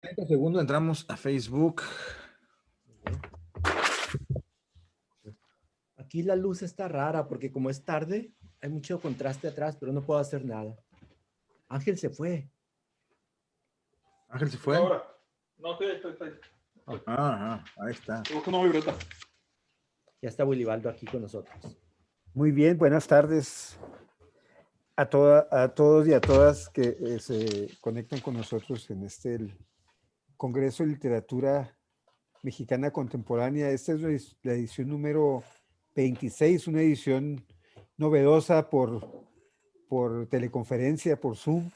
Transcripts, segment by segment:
30 segundos, entramos a Facebook. Aquí la luz está rara porque como es tarde, hay mucho contraste atrás, pero no puedo hacer nada. Ángel se fue. Ángel se fue. Ahora. No, estoy. Ahí está. Estoy buscando mi libreta. Ya está Willibaldo aquí con nosotros. Muy bien, buenas tardes a todos y a todas que se conectan con nosotros en el Congreso de Literatura Mexicana Contemporánea. Esta es la edición número 26, una edición novedosa por teleconferencia, por Zoom.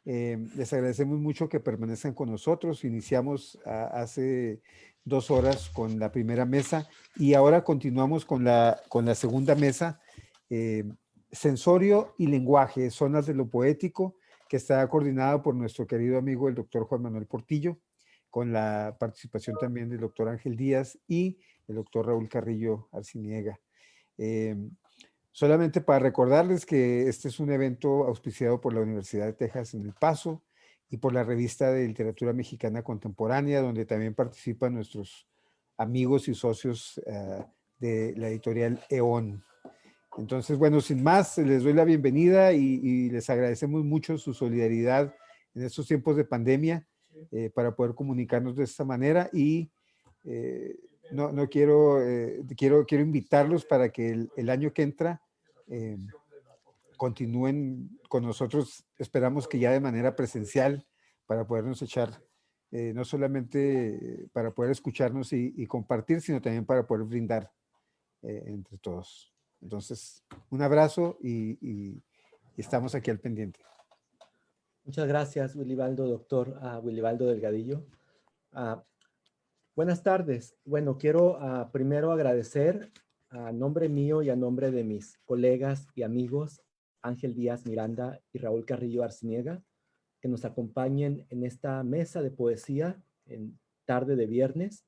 Les agradecemos mucho que permanezcan con nosotros. Iniciamos hace 2 horas con la primera mesa y ahora continuamos con la segunda mesa, Sensorio y Lenguaje, Zonas de lo Poético, que está coordinado por nuestro querido amigo el doctor Juan Manuel Portillo, con la participación también del doctor Ángel Díaz y el doctor Raúl Carrillo Arciniega. Solamente para recordarles que este es un evento auspiciado por la Universidad de Texas en El Paso y por la Revista de Literatura Mexicana Contemporánea, donde también participan nuestros amigos y socios de la editorial EON. Entonces, bueno, sin más, les doy la bienvenida y les agradecemos mucho su solidaridad en estos tiempos de pandemia para poder comunicarnos de esta manera y quiero invitarlos para que el año que entra continúen con nosotros. Esperamos que ya de manera presencial para podernos echar, no solamente para poder escucharnos y compartir, sino también para poder brindar entre todos. Entonces, un abrazo y estamos aquí al pendiente. Muchas gracias, Willibaldo, doctor Willibaldo Delgadillo. Buenas tardes. Bueno, quiero primero agradecer a nombre mío y a nombre de mis colegas y amigos Ángel Díaz Miranda y Raúl Carrillo Arciniega, que nos acompañen en esta mesa de poesía en tarde de viernes.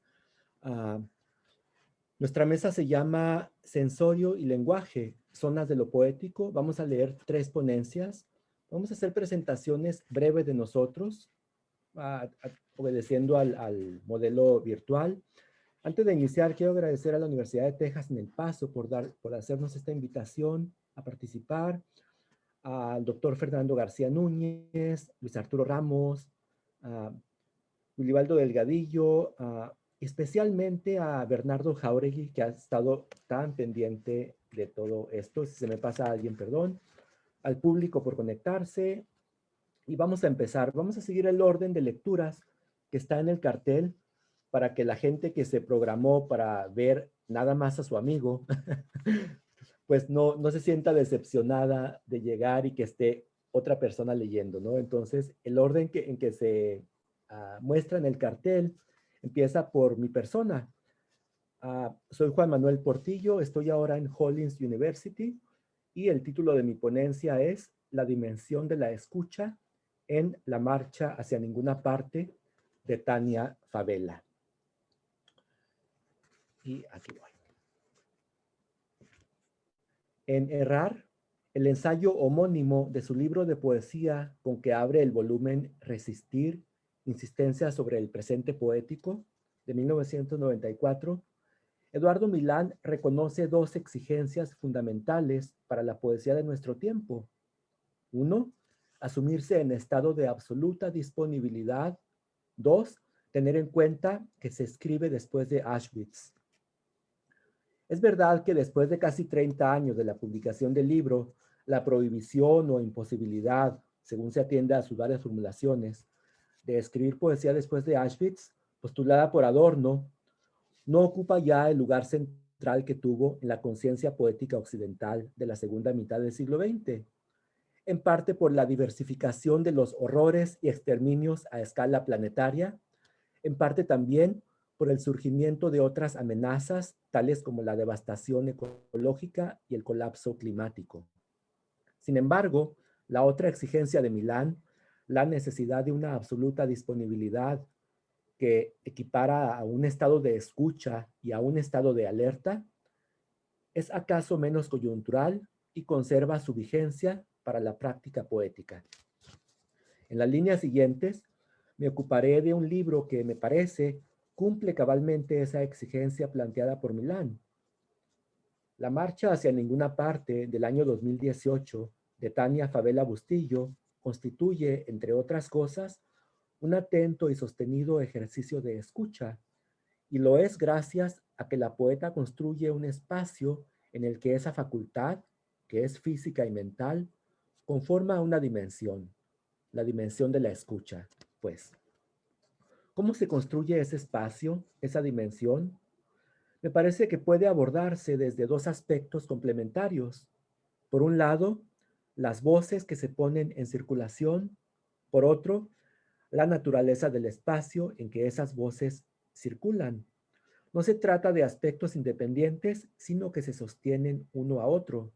Nuestra mesa se llama Sensorio y Lenguaje, Zonas de lo Poético. Vamos a leer 3 ponencias. Vamos a hacer presentaciones breves de nosotros, obedeciendo al modelo virtual. Antes de iniciar, quiero agradecer a la Universidad de Texas en El Paso por hacernos esta invitación a participar, al doctor Fernando García Núñez, Luis Arturo Ramos, a Willibaldo Delgadillo, especialmente a Bernardo Jauregui, que ha estado tan pendiente de todo esto. Si se me pasa a alguien, perdón. Al público por conectarse. Y vamos a empezar. Vamos a seguir el orden de lecturas que está en el cartel para que la gente que se programó para ver nada más a su amigo, pues no se sienta decepcionada de llegar y que esté otra persona leyendo, ¿no? Entonces, el orden en que se muestra en el cartel empieza por mi persona. Soy Juan Manuel Portillo, estoy ahora en Hollins University y el título de mi ponencia es La dimensión de la escucha en la marcha hacia ninguna parte de Tania Favela. Y aquí voy. En Errar, el ensayo homónimo de su libro de poesía con que abre el volumen Resistir, insistencia sobre el presente poético, de 1994, Eduardo Milán reconoce 2 exigencias fundamentales para la poesía de nuestro tiempo. 1, asumirse en estado de absoluta disponibilidad. 2, tener en cuenta que se escribe después de Auschwitz. Es verdad que después de casi 30 años de la publicación del libro, la prohibición o imposibilidad, según se atiende a sus varias formulaciones, de escribir poesía después de Auschwitz, postulada por Adorno, no ocupa ya el lugar central que tuvo en la conciencia poética occidental de la segunda mitad del siglo XX, en parte por la diversificación de los horrores y exterminios a escala planetaria, en parte también por el surgimiento de otras amenazas, tales como la devastación ecológica y el colapso climático. Sin embargo, la otra exigencia de Milán, la necesidad de una absoluta disponibilidad que equipara a un estado de escucha y a un estado de alerta, es acaso menos coyuntural y conserva su vigencia para la práctica poética. En las líneas siguientes, me ocuparé de un libro que me parece cumple cabalmente esa exigencia planteada por Milán. La marcha hacia ninguna parte del año 2018 de Tania Favela Bustillo constituye, entre otras cosas, un atento y sostenido ejercicio de escucha, y lo es gracias a que la poeta construye un espacio en el que esa facultad, que es física y mental, conforma una dimensión, la dimensión de la escucha, pues. ¿Cómo se construye ese espacio, esa dimensión? Me parece que puede abordarse desde dos aspectos complementarios. Por un lado, las voces que se ponen en circulación. Por otro, la naturaleza del espacio en que esas voces circulan. No se trata de aspectos independientes, sino que se sostienen uno a otro.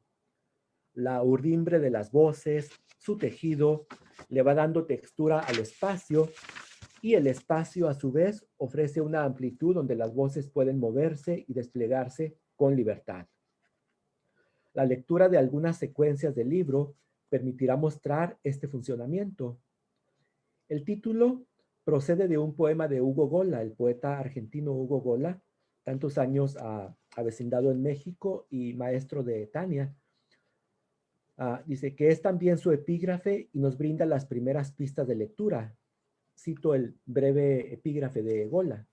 La urdimbre de las voces, su tejido, le va dando textura al espacio, y el espacio a su vez ofrece una amplitud donde las voces pueden moverse y desplegarse con libertad. La lectura de algunas secuencias del libro permitirá mostrar este funcionamiento. El título procede de un poema de Hugo Gola, el poeta argentino Hugo Gola, tantos años avecindado en México y maestro de Tania. Dice que es también su epígrafe y nos brinda las primeras pistas de lectura. Cito el breve epígrafe de Gola.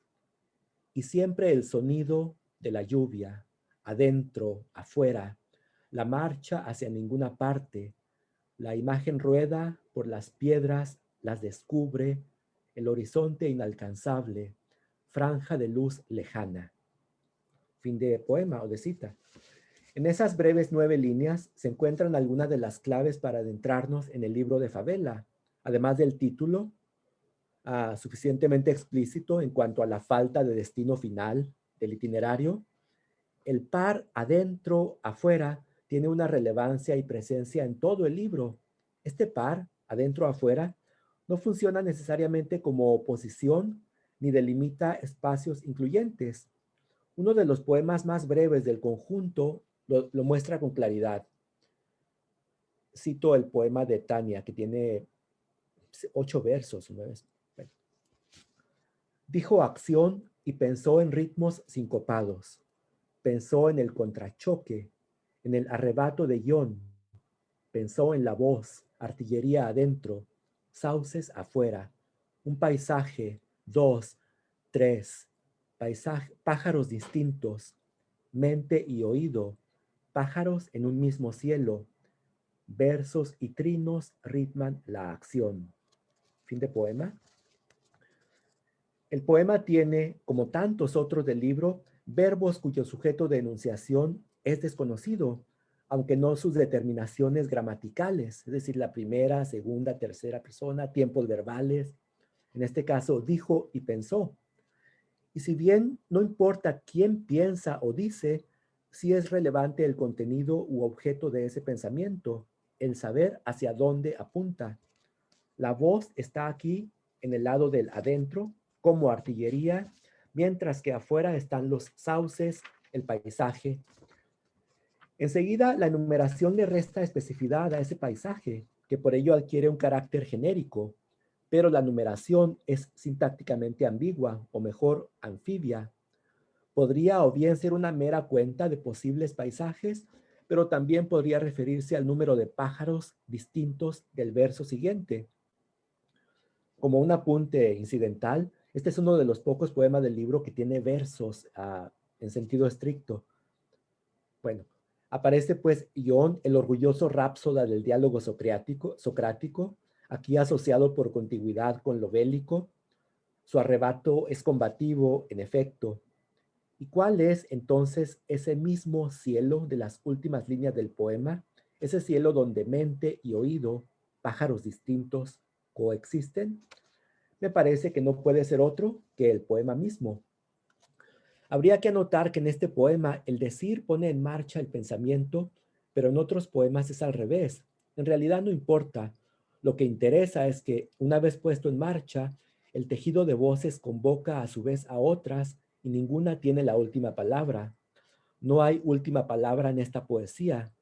Y siempre el sonido de la lluvia, adentro, afuera, la marcha hacia ninguna parte, la imagen rueda por las piedras, las descubre, el horizonte inalcanzable, franja de luz lejana. Fin de poema o de cita. En esas breves 9 líneas se encuentran algunas de las claves para adentrarnos en el libro de Favela, además del título, suficientemente explícito en cuanto a la falta de destino final del itinerario. El par adentro, afuera, tiene una relevancia y presencia en todo el libro. Este par, adentro, afuera, no funciona necesariamente como oposición ni delimita espacios incluyentes. Uno de los poemas más breves del conjunto lo muestra con claridad. Cito el poema de Tania, que tiene 8 versos. 9. Bueno. Dijo acción y pensó en ritmos sincopados. Pensó en el contrachoque, en el arrebato de guión. Pensó en la voz, artillería adentro, sauces afuera, un paisaje, 2, 3, pájaros distintos, mente y oído, pájaros en un mismo cielo, versos y trinos ritman la acción. Fin de poema. El poema tiene, como tantos otros del libro, verbos cuyo sujeto de enunciación es desconocido, aunque no sus determinaciones gramaticales, es decir, la primera, segunda, tercera persona, tiempos verbales. En este caso, dijo y pensó. Y si bien no importa quién piensa o dice, sí es relevante el contenido u objeto de ese pensamiento, el saber hacia dónde apunta. La voz está aquí en el lado del adentro, como artillería, mientras que afuera están los sauces, el paisaje. Enseguida, la enumeración le resta especificidad a ese paisaje, que por ello adquiere un carácter genérico, pero la numeración es sintácticamente ambigua, o mejor, anfibia. Podría o bien ser una mera cuenta de posibles paisajes, pero también podría referirse al número de pájaros distintos del verso siguiente. Como un apunte incidental, este es uno de los pocos poemas del libro que tiene versos en sentido estricto. Bueno, aparece pues Ión, el orgulloso rápsoda del diálogo socrático, aquí asociado por contigüidad con lo bélico. Su arrebato es combativo, en efecto. ¿Y cuál es entonces ese mismo cielo de las últimas líneas del poema? Ese cielo donde mente y oído, pájaros distintos, coexisten. Me parece que no puede ser otro que el poema mismo. Habría que anotar que en este poema el decir pone en marcha el pensamiento, pero en otros poemas es al revés. En realidad no importa. Lo que interesa es que una vez puesto en marcha, el tejido de voces convoca a su vez a otras y ninguna tiene la última palabra. No hay última palabra en esta poesía.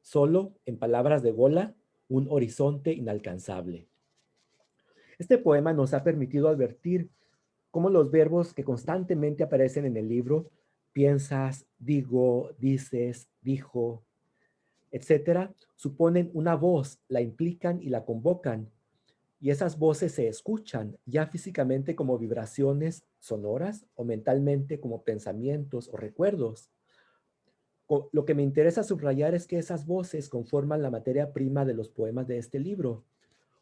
Solo, en palabras de Gola, un horizonte inalcanzable. Este poema nos ha permitido advertir cómo los verbos que constantemente aparecen en el libro, piensas, digo, dices, dijo, etcétera, suponen una voz, la implican y la convocan. Y esas voces se escuchan ya físicamente como vibraciones sonoras o mentalmente como pensamientos o recuerdos. Lo que me interesa subrayar es que esas voces conforman la materia prima de los poemas de este libro.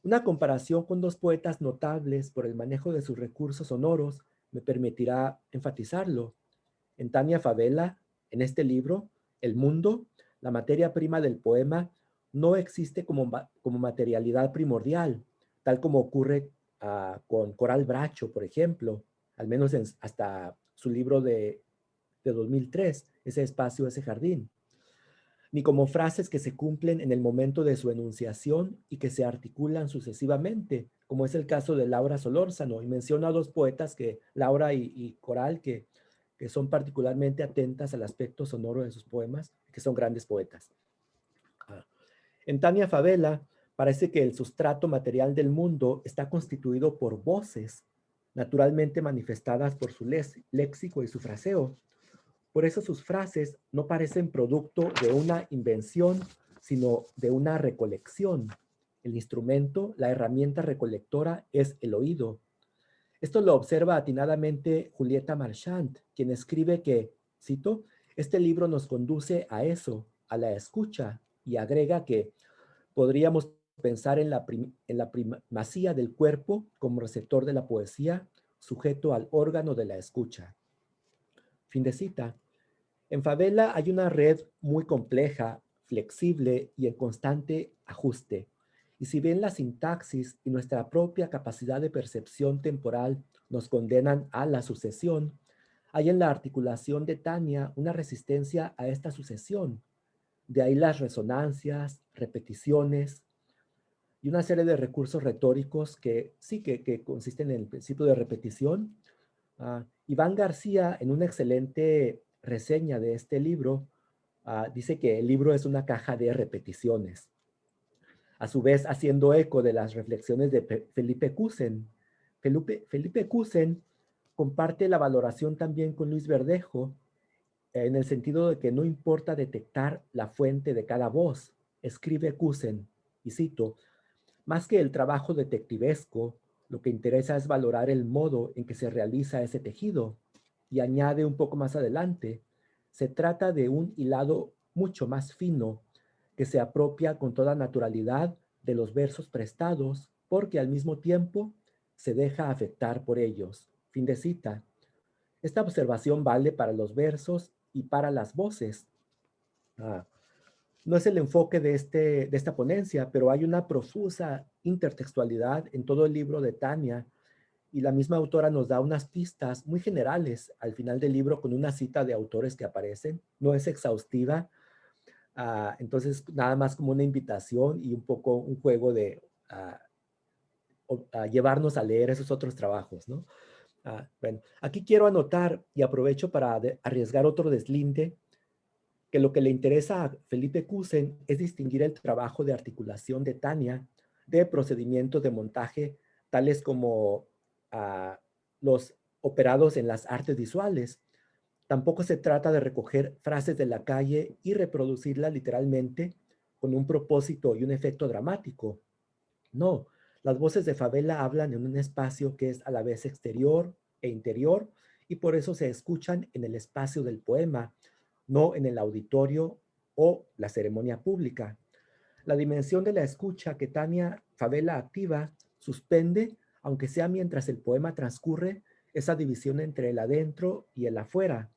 Una comparación con dos poetas notables por el manejo de sus recursos sonoros me permitirá enfatizarlo. En Tania Favela, en este libro, el mundo, la materia prima del poema, no existe como materialidad primordial, tal como ocurre con Coral Bracho, por ejemplo, al menos hasta su libro de 2003, ese espacio, ese jardín, ni como frases que se cumplen en el momento de su enunciación y que se articulan sucesivamente, como es el caso de Laura Solórzano. Y menciono a dos poetas, Laura y Coral, que son particularmente atentas al aspecto sonoro de sus poemas, que son grandes poetas. En Tania Favela, parece que el sustrato material del mundo está constituido por voces, naturalmente manifestadas por su léxico y su fraseo. Por eso sus frases no parecen producto de una invención, sino de una recolección. El instrumento, la herramienta recolectora es el oído. Esto lo observa atinadamente Julieta Marchand, quien escribe que, cito, este libro nos conduce a eso, a la escucha, y agrega que podríamos pensar en la primacía del cuerpo como receptor de la poesía, sujeto al órgano de la escucha. Fin de cita. En Favela hay una red muy compleja, flexible y en constante ajuste. Y si bien la sintaxis y nuestra propia capacidad de percepción temporal nos condenan a la sucesión, hay en la articulación de Tania una resistencia a esta sucesión. De ahí las resonancias, repeticiones y una serie de recursos retóricos que sí que consisten en el principio de repetición. Iván García, en una excelente reseña de este libro, dice que el libro es una caja de repeticiones. A su vez, haciendo eco de las reflexiones de Felipe Cusen. Felipe Cusen comparte la valoración también con Luis Verdejo, en el sentido de que no importa detectar la fuente de cada voz. Escribe Cusen, y cito, más que el trabajo detectivesco, lo que interesa es valorar el modo en que se realiza ese tejido. Y añade un poco más adelante, se trata de un hilado mucho más fino que se apropia con toda naturalidad de los versos prestados porque al mismo tiempo se deja afectar por ellos. Fin de cita. Esta observación vale para los versos y para las voces. No es el enfoque de esta ponencia, pero hay una profusa intertextualidad en todo el libro de Tania y la misma autora nos da unas pistas muy generales al final del libro con una cita de autores que aparecen. No es exhaustiva, entonces nada más como una invitación y un poco un juego de llevarnos a leer esos otros trabajos, ¿no? Bueno, aquí quiero anotar y aprovecho para arriesgar otro deslinde, que lo que le interesa a Felipe Cusen es distinguir el trabajo de articulación de Tania de procedimientos de montaje tales como los operados en las artes visuales. Tampoco se trata de recoger frases de la calle y reproducirlas literalmente con un propósito y un efecto dramático. No, las voces de Favela hablan en un espacio que es a la vez exterior e interior y por eso se escuchan en el espacio del poema, no en el auditorio o la ceremonia pública. La dimensión de la escucha que Tania Favela activa suspende, aunque sea mientras el poema transcurre, esa división entre el adentro y el afuera.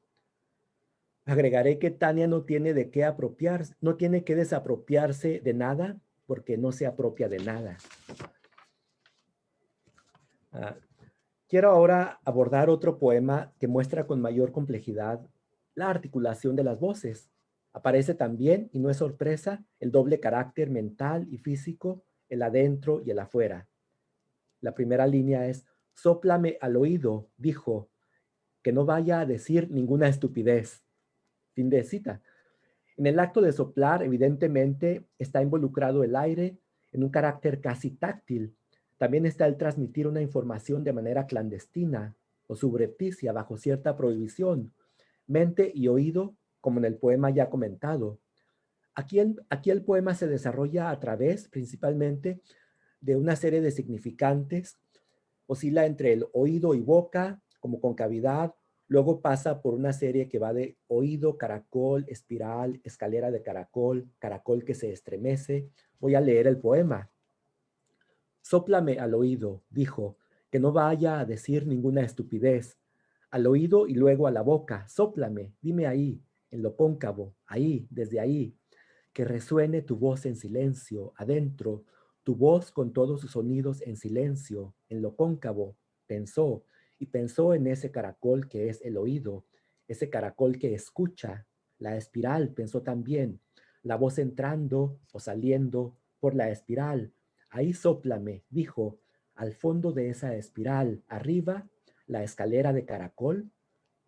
Agregaré que Tania no tiene de qué apropiarse, no tiene que desapropiarse de nada porque no se apropia de nada. Quiero ahora abordar otro poema que muestra con mayor complejidad la articulación de las voces. Aparece también, y no es sorpresa, el doble carácter mental y físico, el adentro y el afuera. La primera línea es, sóplame al oído, dijo, que no vaya a decir ninguna estupidez. Fin de cita. En el acto de soplar, evidentemente, está involucrado el aire en un carácter casi táctil, También está el transmitir una información de manera clandestina o subrepticia bajo cierta prohibición, mente y oído, como en el poema ya comentado. Aquí el poema se desarrolla a través, principalmente, de una serie de significantes. Oscila entre el oído y boca, como concavidad. Luego pasa por una serie que va de oído, caracol, espiral, escalera de caracol, caracol que se estremece. Voy a leer el poema. Sóplame al oído, dijo, que no vaya a decir ninguna estupidez. Al oído y luego a la boca. Sóplame, dime ahí, en lo cóncavo, ahí, desde ahí. Que resuene tu voz en silencio, adentro, tu voz con todos sus sonidos en silencio, en lo cóncavo, pensó, y pensó en ese caracol que es el oído, ese caracol que escucha. La espiral pensó también, la voz entrando o saliendo por la espiral. Ahí sóplame, dijo, al fondo de esa espiral, arriba, la escalera de caracol.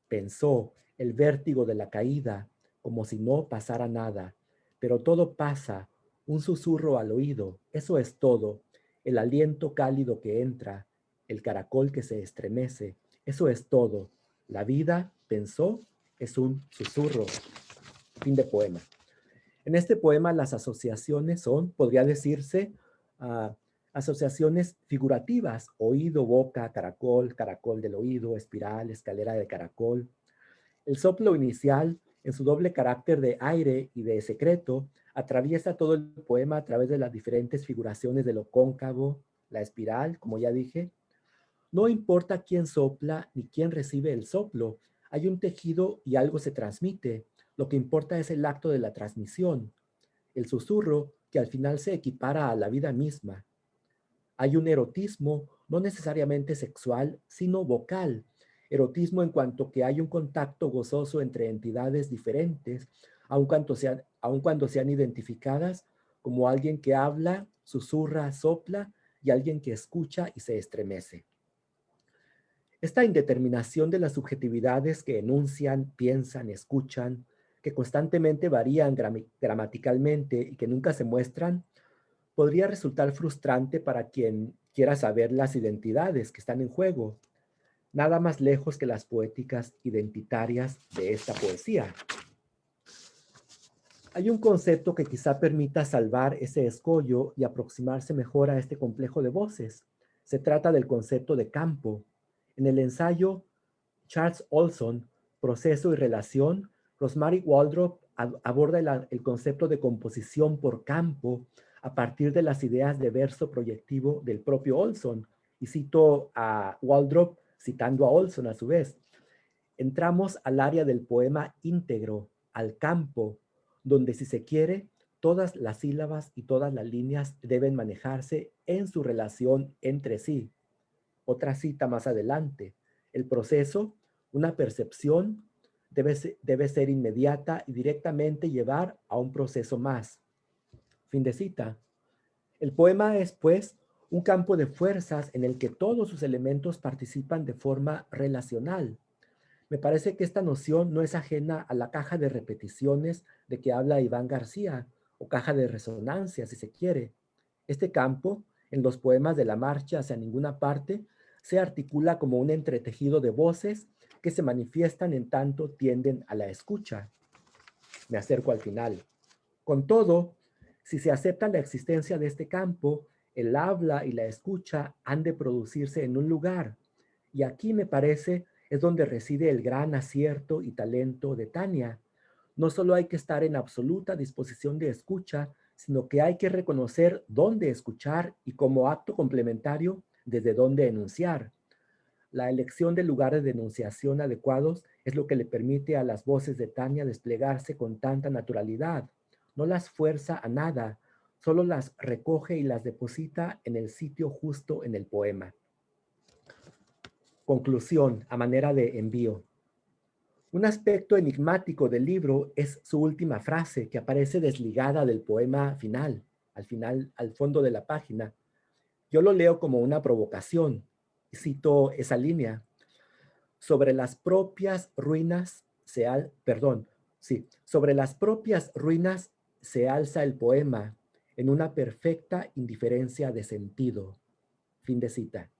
Pensó, el vértigo de la caída, como si no pasara nada. Pero todo pasa, un susurro al oído, eso es todo. El aliento cálido que entra, el caracol que se estremece, eso es todo. La vida, pensó, es un susurro. Fin de poema. En este poema las asociaciones son, podría decirse, asociaciones figurativas, oído, boca, caracol, caracol del oído, espiral, escalera de caracol. El soplo inicial, en su doble carácter de aire y de secreto, atraviesa todo el poema a través de las diferentes figuraciones de lo cóncavo, la espiral, como ya dije. No importa quién sopla ni quién recibe el soplo, hay un tejido y algo se transmite. Lo que importa es el acto de la transmisión, el susurro que al final se equipara a la vida misma. Hay un erotismo no necesariamente sexual, sino vocal. Erotismo en cuanto que hay un contacto gozoso entre entidades diferentes, aun cuando sean identificadas como alguien que habla, susurra, sopla y alguien que escucha y se estremece. Esta indeterminación de las subjetividades que enuncian, piensan, escuchan, que constantemente varían gramaticalmente y que nunca se muestran, podría resultar frustrante para quien quiera saber las identidades que están en juego, nada más lejos que las poéticas identitarias de esta poesía. Hay un concepto que quizá permita salvar ese escollo y aproximarse mejor a este complejo de voces. Se trata del concepto de campo. En el ensayo Charles Olson, Proceso y Relación, Rosemary Waldrop aborda el concepto de composición por campo a partir de las ideas de verso proyectivo del propio Olson. Y cito a Waldrop citando a Olson a su vez. Entramos al área del poema íntegro, al campo, donde si se quiere, todas las sílabas y todas las líneas deben manejarse en su relación entre sí. Otra cita más adelante. El proceso, una percepción, debe ser inmediata y directamente llevar a un proceso más. Fin de cita. El poema es, pues, un campo de fuerzas en el que todos sus elementos participan de forma relacional. Me parece que esta noción no es ajena a la caja de repeticiones de que habla Iván García, o caja de resonancia, si se quiere. Este campo, en los poemas de La Marcha hacia ninguna parte, se articula como un entretejido de voces que se manifiestan en tanto tienden a la escucha. Me acerco al final. Con todo, si se acepta la existencia de este campo, el habla y la escucha han de producirse en un lugar. Y aquí me parece es donde reside el gran acierto y talento de Tania. No solo hay que estar en absoluta disposición de escucha, sino que hay que reconocer dónde escuchar y como acto complementario desde dónde enunciar. La elección de lugares de enunciación adecuados es lo que le permite a las voces de Tania desplegarse con tanta naturalidad. No las fuerza a nada, solo las recoge y las deposita en el sitio justo en el poema. Conclusión, a manera de envío. Un aspecto enigmático del libro es su última frase, que aparece desligada del poema final, al fondo de la página. Yo lo leo como una provocación, y cito esa línea. Sobre las propias ruinas sobre las propias ruinas se alza el poema en una perfecta indiferencia de sentido. Fin de cita.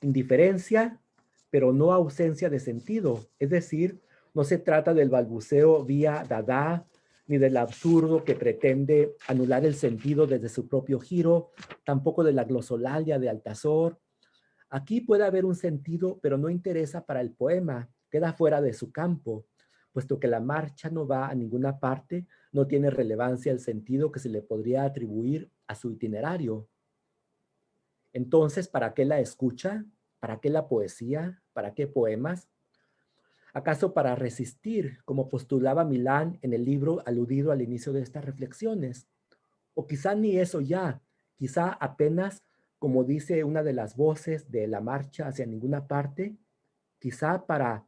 Indiferencia, pero no ausencia de sentido. Es decir, no se trata del balbuceo vía Dada, ni del absurdo que pretende anular el sentido desde su propio giro, tampoco de la glosolalia de Altazor. Aquí puede haber un sentido, pero no interesa para el poema, queda fuera de su campo, puesto que la marcha no va a ninguna parte, no tiene relevancia el sentido que se le podría atribuir a su itinerario. Entonces, ¿para qué la escucha? ¿Para qué la poesía? ¿Para qué poemas? ¿Acaso para resistir, como postulaba Milán en el libro aludido al inicio de estas reflexiones? O quizá ni eso ya, quizá apenas, como dice una de las voces de la marcha hacia ninguna parte, quizá para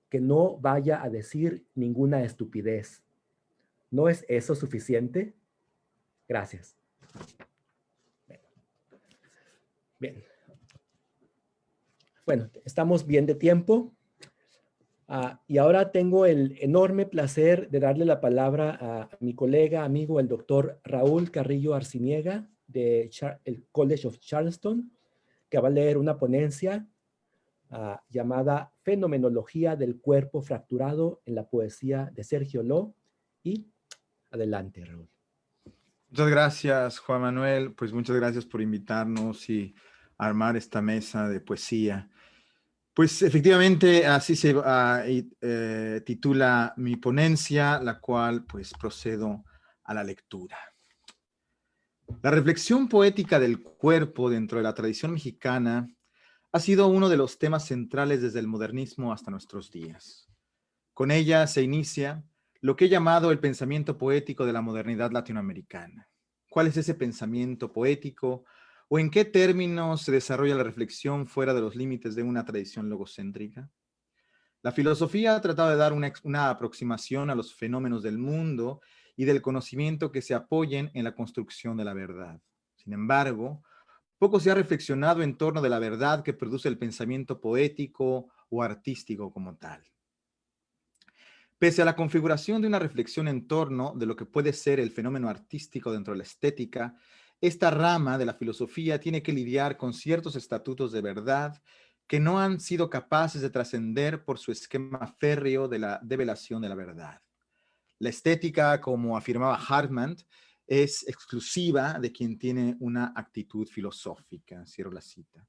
que no vaya a decir ninguna estupidez. ¿No es eso suficiente? Gracias. Bien. Bueno, estamos bien de tiempo. Y ahora tengo el enorme placer de darle la palabra a mi colega, amigo, el doctor Raúl Carrillo Arciniega, del College of Charleston, que va a leer una ponencia llamada Fenomenología del cuerpo fracturado en la poesía de Sergio Ló. Y adelante, Raúl. Muchas gracias, Juan Manuel. Pues muchas gracias por invitarnos y armar esta mesa de poesía. Pues efectivamente así se titula mi ponencia, la cual pues procedo a la lectura. La reflexión poética del cuerpo dentro de la tradición mexicana ha sido uno de los temas centrales desde el modernismo hasta nuestros días. Con ella se inicia lo que he llamado el pensamiento poético de la modernidad latinoamericana. ¿Cuál es ese pensamiento poético o en qué términos se desarrolla la reflexión fuera de los límites de una tradición logocéntrica? La filosofía ha tratado de dar una aproximación a los fenómenos del mundo y del conocimiento que se apoyen en la construcción de la verdad. Sin embargo, poco se ha reflexionado en torno de la verdad que produce el pensamiento poético o artístico como tal. Pese a la configuración de una reflexión en torno de lo que puede ser el fenómeno artístico dentro de la estética, esta rama de la filosofía tiene que lidiar con ciertos estatutos de verdad que no han sido capaces de trascender por su esquema férreo de la develación de la verdad. La estética, como afirmaba Hartmann, es exclusiva de quien tiene una actitud filosófica. Cierro la cita.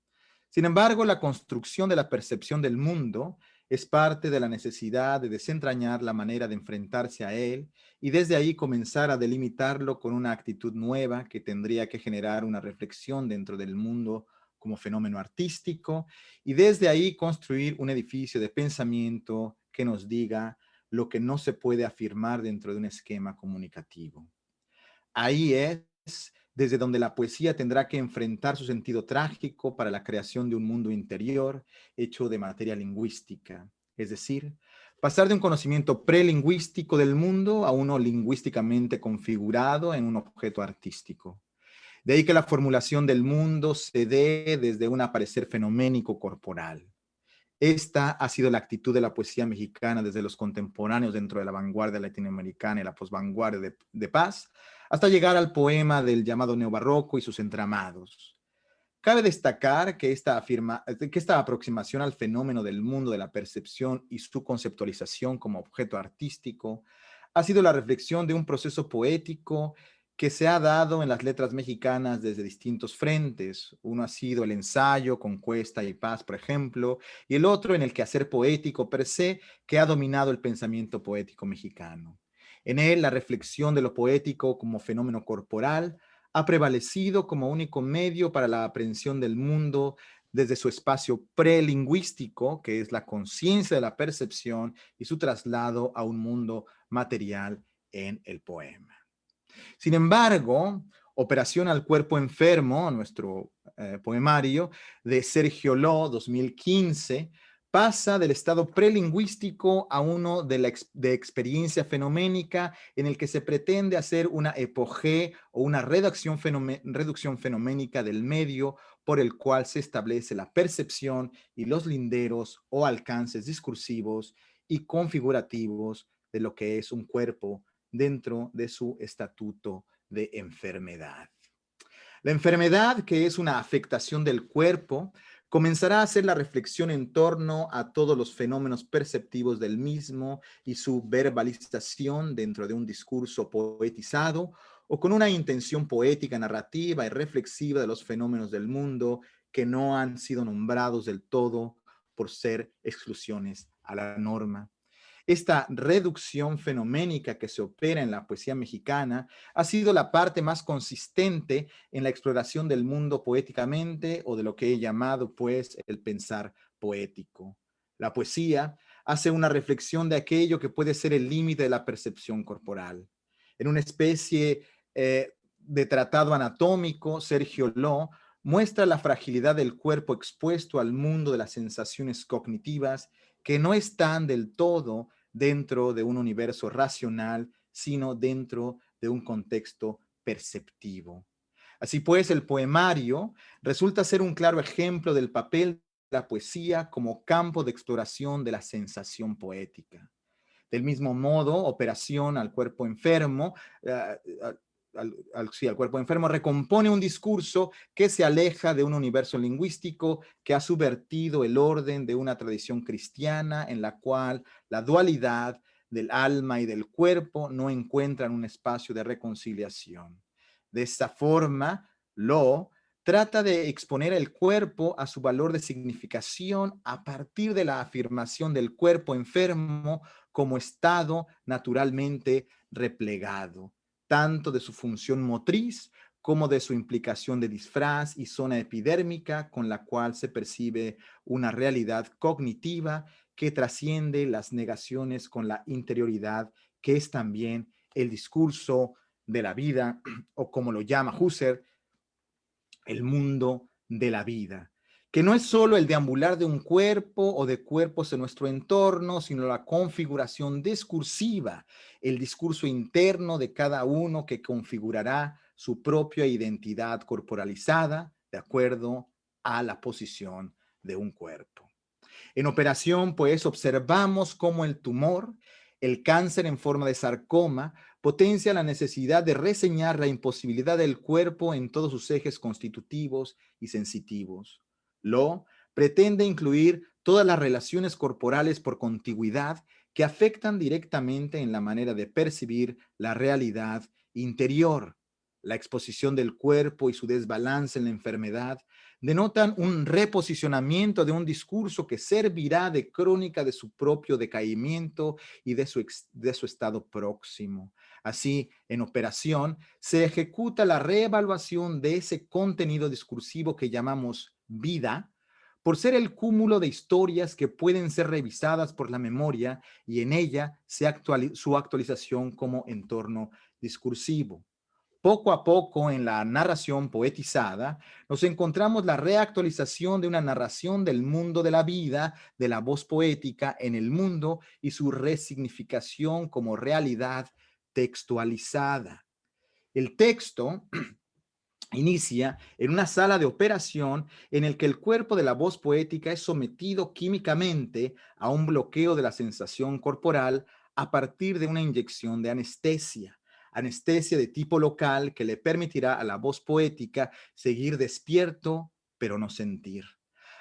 Sin embargo, la construcción de la percepción del mundo es parte de la necesidad de desentrañar la manera de enfrentarse a él y desde ahí comenzar a delimitarlo con una actitud nueva que tendría que generar una reflexión dentro del mundo como fenómeno artístico y desde ahí construir un edificio de pensamiento que nos diga lo que no se puede afirmar dentro de un esquema comunicativo. Ahí es desde donde la poesía tendrá que enfrentar su sentido trágico para la creación de un mundo interior hecho de materia lingüística, es decir, pasar de un conocimiento prelingüístico del mundo a uno lingüísticamente configurado en un objeto artístico. De ahí que la formulación del mundo se dé desde un aparecer fenoménico corporal. Esta ha sido la actitud de la poesía mexicana desde los contemporáneos dentro de la vanguardia latinoamericana y la posvanguardia de paz, hasta llegar al poema del llamado neobarroco y sus entramados. Cabe destacar que esta aproximación al fenómeno del mundo de la percepción y su conceptualización como objeto artístico ha sido la reflexión de un proceso poético que se ha dado en las letras mexicanas desde distintos frentes. Uno ha sido el ensayo, conquista y paz, por ejemplo, y el otro en el quehacer poético per se, que ha dominado el pensamiento poético mexicano. En él, la reflexión de lo poético como fenómeno corporal ha prevalecido como único medio para la aprehensión del mundo desde su espacio prelingüístico, que es la conciencia de la percepción, y su traslado a un mundo material en el poema. Sin embargo, Operación al cuerpo enfermo, nuestro poemario de Sergio Ló, 2015, pasa del estado prelingüístico a uno de experiencia fenoménica en el que se pretende hacer una epogé o una reducción fenoménica del medio por el cual se establece la percepción y los linderos o alcances discursivos y configurativos de lo que es un cuerpo dentro de su estatuto de enfermedad. La enfermedad, que es una afectación del cuerpo, comenzará a hacer la reflexión en torno a todos los fenómenos perceptivos del mismo y su verbalización dentro de un discurso poetizado o con una intención poética, narrativa y reflexiva de los fenómenos del mundo que no han sido nombrados del todo por ser exclusiones a la norma. Esta reducción fenoménica que se opera en la poesía mexicana ha sido la parte más consistente en la exploración del mundo poéticamente o de lo que he llamado, pues, el pensar poético. La poesía hace una reflexión de aquello que puede ser el límite de la percepción corporal. En una especie de tratado anatómico, Sergio Ló muestra la fragilidad del cuerpo expuesto al mundo de las sensaciones cognitivas que no están del todo dentro de un universo racional, sino dentro de un contexto perceptivo. Así pues, el poemario resulta ser un claro ejemplo del papel de la poesía como campo de exploración de la sensación poética. Del mismo modo, Operación al cuerpo enfermo, al cuerpo enfermo recompone un discurso que se aleja de un universo lingüístico que ha subvertido el orden de una tradición cristiana en la cual la dualidad del alma y del cuerpo no encuentran un espacio de reconciliación. De esta forma, Lo trata de exponer el cuerpo a su valor de significación a partir de la afirmación del cuerpo enfermo como estado naturalmente replegado, tanto de su función motriz como de su implicación de disfraz y zona epidérmica con la cual se percibe una realidad cognitiva que trasciende las negaciones con la interioridad, que es también el discurso de la vida, o como lo llama Husserl, el mundo de la vida, que no es solo el deambular de un cuerpo o de cuerpos en nuestro entorno, sino la configuración discursiva, el discurso interno de cada uno que configurará su propia identidad corporalizada de acuerdo a la posición de un cuerpo. En Operación, pues, observamos cómo el tumor, el cáncer en forma de sarcoma, potencia la necesidad de reseñar la imposibilidad del cuerpo en todos sus ejes constitutivos y sensitivos. Lo pretende incluir todas las relaciones corporales por contigüidad que afectan directamente en la manera de percibir la realidad interior. La exposición del cuerpo y su desbalance en la enfermedad denotan un reposicionamiento de un discurso que servirá de crónica de su propio decaimiento y de su estado próximo. Así, en Operación, se ejecuta la reevaluación de ese contenido discursivo que llamamos vida, por ser el cúmulo de historias que pueden ser revisadas por la memoria y en ella su actualización como entorno discursivo. Poco a poco en la narración poetizada nos encontramos la reactualización de una narración del mundo de la vida, de la voz poética en el mundo y su resignificación como realidad textualizada. El texto inicia en una sala de operación en el que el cuerpo de la voz poética es sometido químicamente a un bloqueo de la sensación corporal a partir de una inyección de anestesia. Anestesia de tipo local que le permitirá a la voz poética seguir despierto, pero no sentir.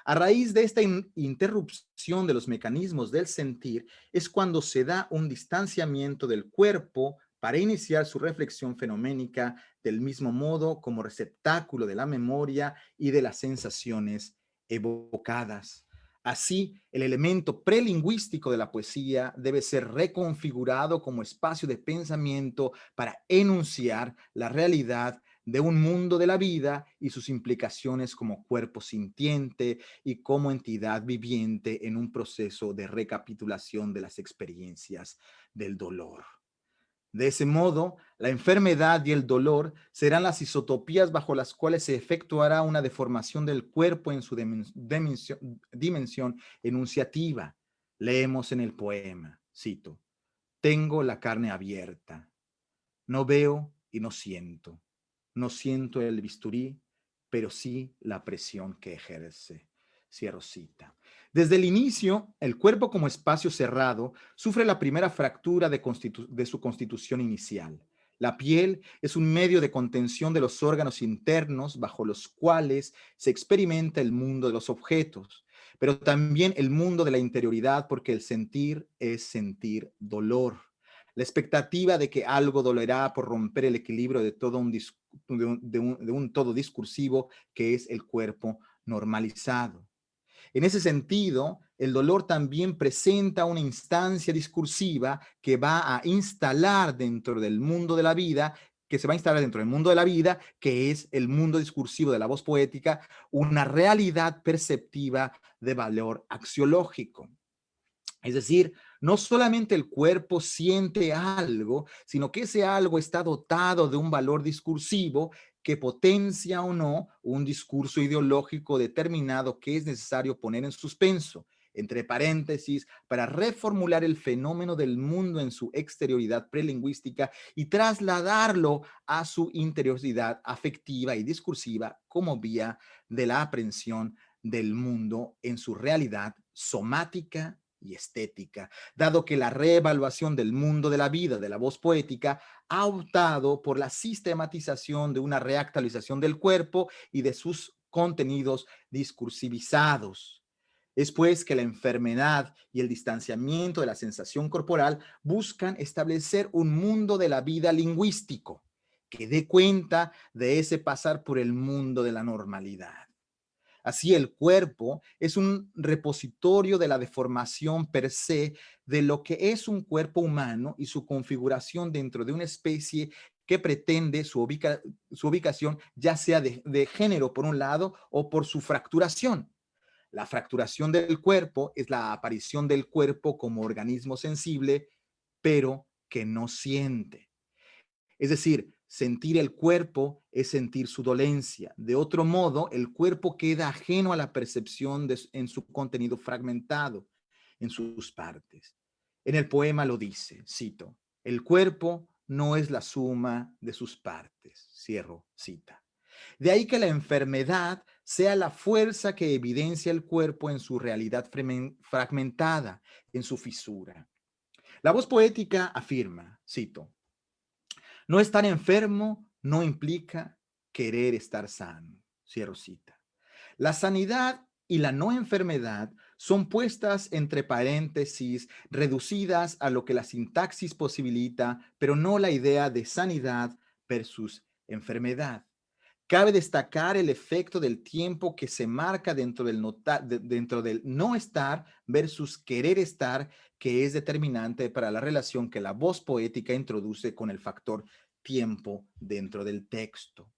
A raíz de esta interrupción de los mecanismos del sentir es cuando se da un distanciamiento del cuerpo para iniciar su reflexión fenoménica del mismo modo como receptáculo de la memoria y de las sensaciones evocadas. Así, el elemento prelingüístico de la poesía debe ser reconfigurado como espacio de pensamiento para enunciar la realidad de un mundo de la vida y sus implicaciones como cuerpo sintiente y como entidad viviente en un proceso de recapitulación de las experiencias del dolor. De ese modo, la enfermedad y el dolor serán las isotopías bajo las cuales se efectuará una deformación del cuerpo en su dimensión enunciativa. Leemos en el poema, cito, tengo la carne abierta, no veo y no siento el bisturí, pero sí la presión que ejerce. Cierro cita. Desde el inicio, el cuerpo como espacio cerrado sufre la primera fractura de su constitución inicial. La piel es un medio de contención de los órganos internos bajo los cuales se experimenta el mundo de los objetos, pero también el mundo de la interioridad, porque el sentir es sentir dolor. La expectativa de que algo dolerá por romper el equilibrio de todo de un todo discursivo que es el cuerpo normalizado. En ese sentido, el dolor también presenta una instancia discursiva que va a instalar dentro del mundo de la vida, que se va a instalar dentro del mundo de la vida, que es el mundo discursivo de la voz poética, una realidad perceptiva de valor axiológico. Es decir, no solamente el cuerpo siente algo, sino que ese algo está dotado de un valor discursivo que potencia o no un discurso ideológico determinado que es necesario poner en suspenso, entre paréntesis, para reformular el fenómeno del mundo en su exterioridad prelingüística y trasladarlo a su interioridad afectiva y discursiva como vía de la aprehensión del mundo en su realidad somática y estética, dado que la reevaluación del mundo de la vida de la voz poética ha optado por la sistematización de una reactualización del cuerpo y de sus contenidos discursivizados. Es pues que la enfermedad y el distanciamiento de la sensación corporal buscan establecer un mundo de la vida lingüístico que dé cuenta de ese pasar por el mundo de la normalidad. Así, el cuerpo es un repositorio de la deformación per se de lo que es un cuerpo humano y su configuración dentro de una especie que pretende su ubicación, ya sea de género por un lado o por su fracturación. La fracturación del cuerpo es la aparición del cuerpo como organismo sensible, pero que no siente. Es decir, sentir el cuerpo es sentir su dolencia. De otro modo, el cuerpo queda ajeno a la percepción en su contenido fragmentado, en sus partes. En el poema lo dice, cito, el cuerpo no es la suma de sus partes. Cierro cita. De ahí que la enfermedad sea la fuerza que evidencia el cuerpo en su realidad fragmentada, en su fisura. La voz poética afirma, cito, no estar enfermo no implica querer estar sano. Cierro cita. La sanidad y la no enfermedad son puestas entre paréntesis, reducidas a lo que la sintaxis posibilita, pero no la idea de sanidad versus enfermedad. Cabe destacar el efecto del tiempo que se marca dentro del no estar versus querer estar, que es determinante para la relación que la voz poética introduce con el factor tiempo dentro del texto.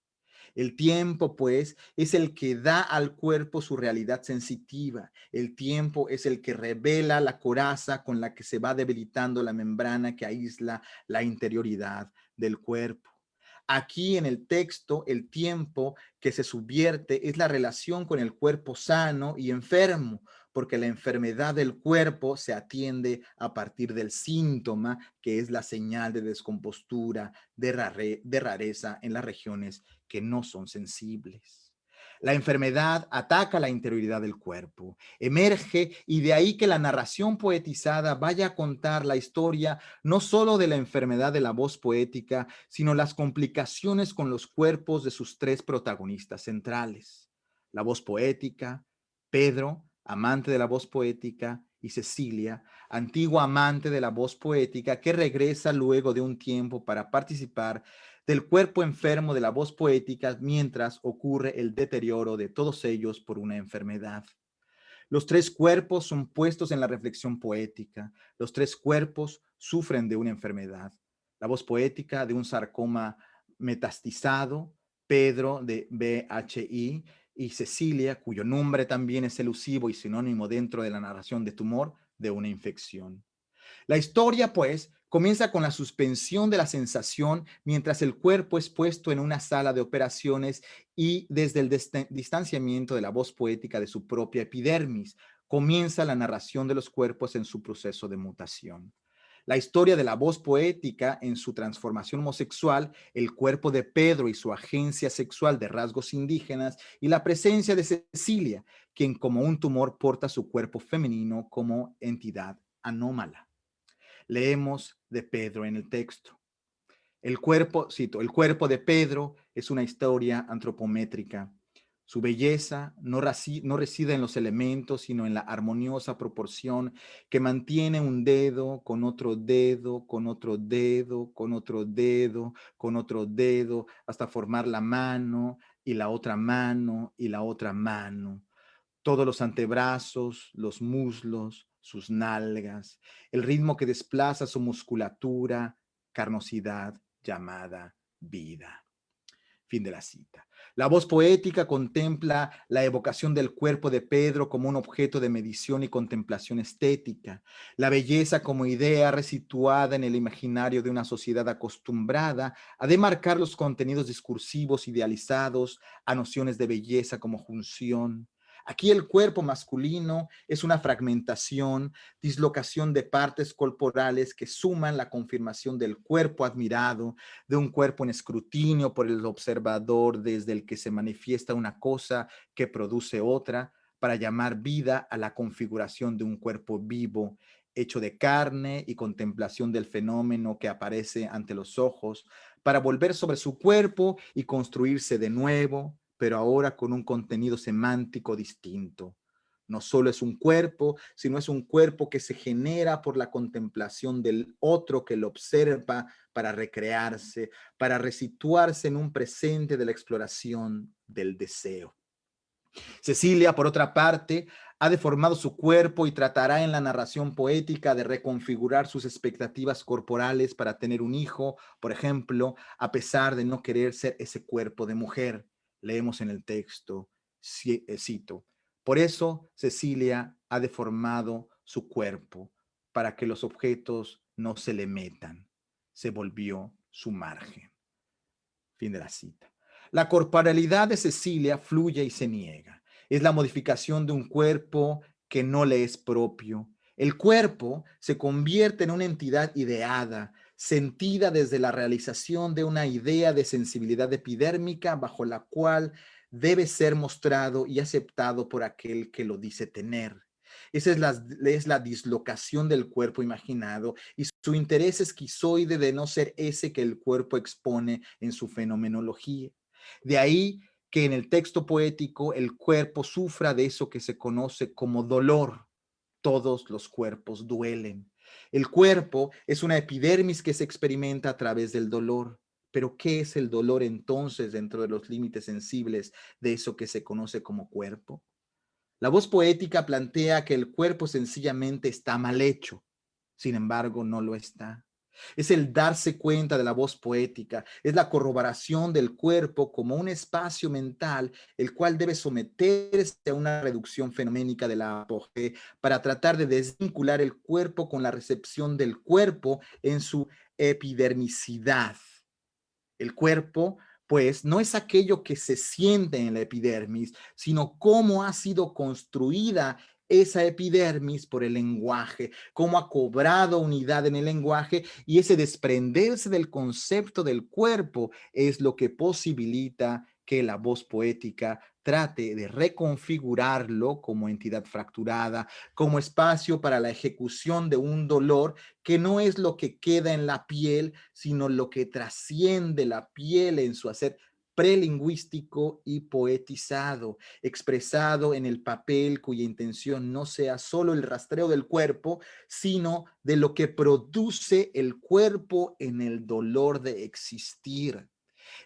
El tiempo, pues, es el que da al cuerpo su realidad sensitiva. El tiempo es el que revela la coraza con la que se va debilitando la membrana que aísla la interioridad del cuerpo. Aquí en el texto, el tiempo que se subvierte es la relación con el cuerpo sano y enfermo, porque la enfermedad del cuerpo se atiende a partir del síntoma, que es la señal de descompostura, de rareza en las regiones que no son sensibles. La enfermedad ataca la interioridad del cuerpo, emerge y de ahí que la narración poetizada vaya a contar la historia no solo de la enfermedad de la voz poética, sino las complicaciones con los cuerpos de sus tres protagonistas centrales. La voz poética, Pedro, amante de la voz poética, y Cecilia, antigua amante de la voz poética, que regresa luego de un tiempo para participar del cuerpo enfermo de la voz poética mientras ocurre el deterioro de todos ellos por una enfermedad. Los tres cuerpos son puestos en la reflexión poética. Los tres cuerpos sufren de una enfermedad. La voz poética de un sarcoma metastizado, Pedro de BHI y Cecilia, cuyo nombre también es elusivo y sinónimo dentro de la narración de tumor, de una infección. La historia, pues, comienza con la suspensión de la sensación mientras el cuerpo es puesto en una sala de operaciones y desde el distanciamiento de la voz poética de su propia epidermis, comienza la narración de los cuerpos en su proceso de mutación. La historia de la voz poética en su transformación homosexual, el cuerpo de Pedro y su agencia sexual de rasgos indígenas y la presencia de Cecilia, quien como un tumor porta su cuerpo femenino como entidad anómala. Leemos de Pedro en el texto. El cuerpo, cito, el cuerpo de Pedro es una historia antropométrica. Su belleza no reside en los elementos, sino en la armoniosa proporción que mantiene un dedo con otro dedo, con otro dedo, con otro dedo, con otro dedo, hasta formar la mano y la otra mano y la otra mano. Todos los antebrazos, los muslos, sus nalgas, el ritmo que desplaza su musculatura, carnosidad llamada vida. Fin de la cita. La voz poética contempla la evocación del cuerpo de Pedro como un objeto de medición y contemplación estética, la belleza como idea resituada en el imaginario de una sociedad acostumbrada a demarcar los contenidos discursivos idealizados a nociones de belleza como función. Aquí el cuerpo masculino es una fragmentación, dislocación de partes corporales que suman la confirmación del cuerpo admirado, de un cuerpo en escrutinio por el observador desde el que se manifiesta una cosa que produce otra, para llamar vida a la configuración de un cuerpo vivo, hecho de carne y contemplación del fenómeno que aparece ante los ojos, para volver sobre su cuerpo y construirse de nuevo, pero ahora con un contenido semántico distinto. No solo es un cuerpo, sino es un cuerpo que se genera por la contemplación del otro que lo observa para recrearse, para resituarse en un presente de la exploración del deseo. Cecilia, por otra parte, ha deformado su cuerpo y tratará en la narración poética de reconfigurar sus expectativas corporales para tener un hijo, por ejemplo, a pesar de no querer ser ese cuerpo de mujer. Leemos en el texto, cito, por eso Cecilia ha deformado su cuerpo para que los objetos no se le metan. Se volvió su margen. Fin de la cita. La corporalidad de Cecilia fluye y se niega. Es la modificación de un cuerpo que no le es propio. El cuerpo se convierte en una entidad ideada, sentida desde la realización de una idea de sensibilidad epidérmica bajo la cual debe ser mostrado y aceptado por aquel que lo dice tener. Esa es la dislocación del cuerpo imaginado y su interés esquizoide de no ser ese que el cuerpo expone en su fenomenología. De ahí que en el texto poético el cuerpo sufra de eso que se conoce como dolor. Todos los cuerpos duelen. El cuerpo es una epidermis que se experimenta a través del dolor. Pero ¿qué es el dolor entonces dentro de los límites sensibles de eso que se conoce como cuerpo? La voz poética plantea que el cuerpo sencillamente está mal hecho, sin embargo no lo está. Es el darse cuenta de la voz poética, es la corroboración del cuerpo como un espacio mental, el cual debe someterse a una reducción fenoménica de la apogea para tratar de desvincular el cuerpo con la recepción del cuerpo en su epidermicidad. El cuerpo, pues, no es aquello que se siente en la epidermis, sino cómo ha sido construida esa epidermis por el lenguaje, cómo ha cobrado unidad en el lenguaje, y ese desprenderse del concepto del cuerpo es lo que posibilita que la voz poética trate de reconfigurarlo como entidad fracturada, como espacio para la ejecución de un dolor que no es lo que queda en la piel, sino lo que trasciende la piel en su hacer prelingüístico y poetizado, expresado en el papel cuya intención no sea solo el rastreo del cuerpo, sino de lo que produce el cuerpo en el dolor de existir.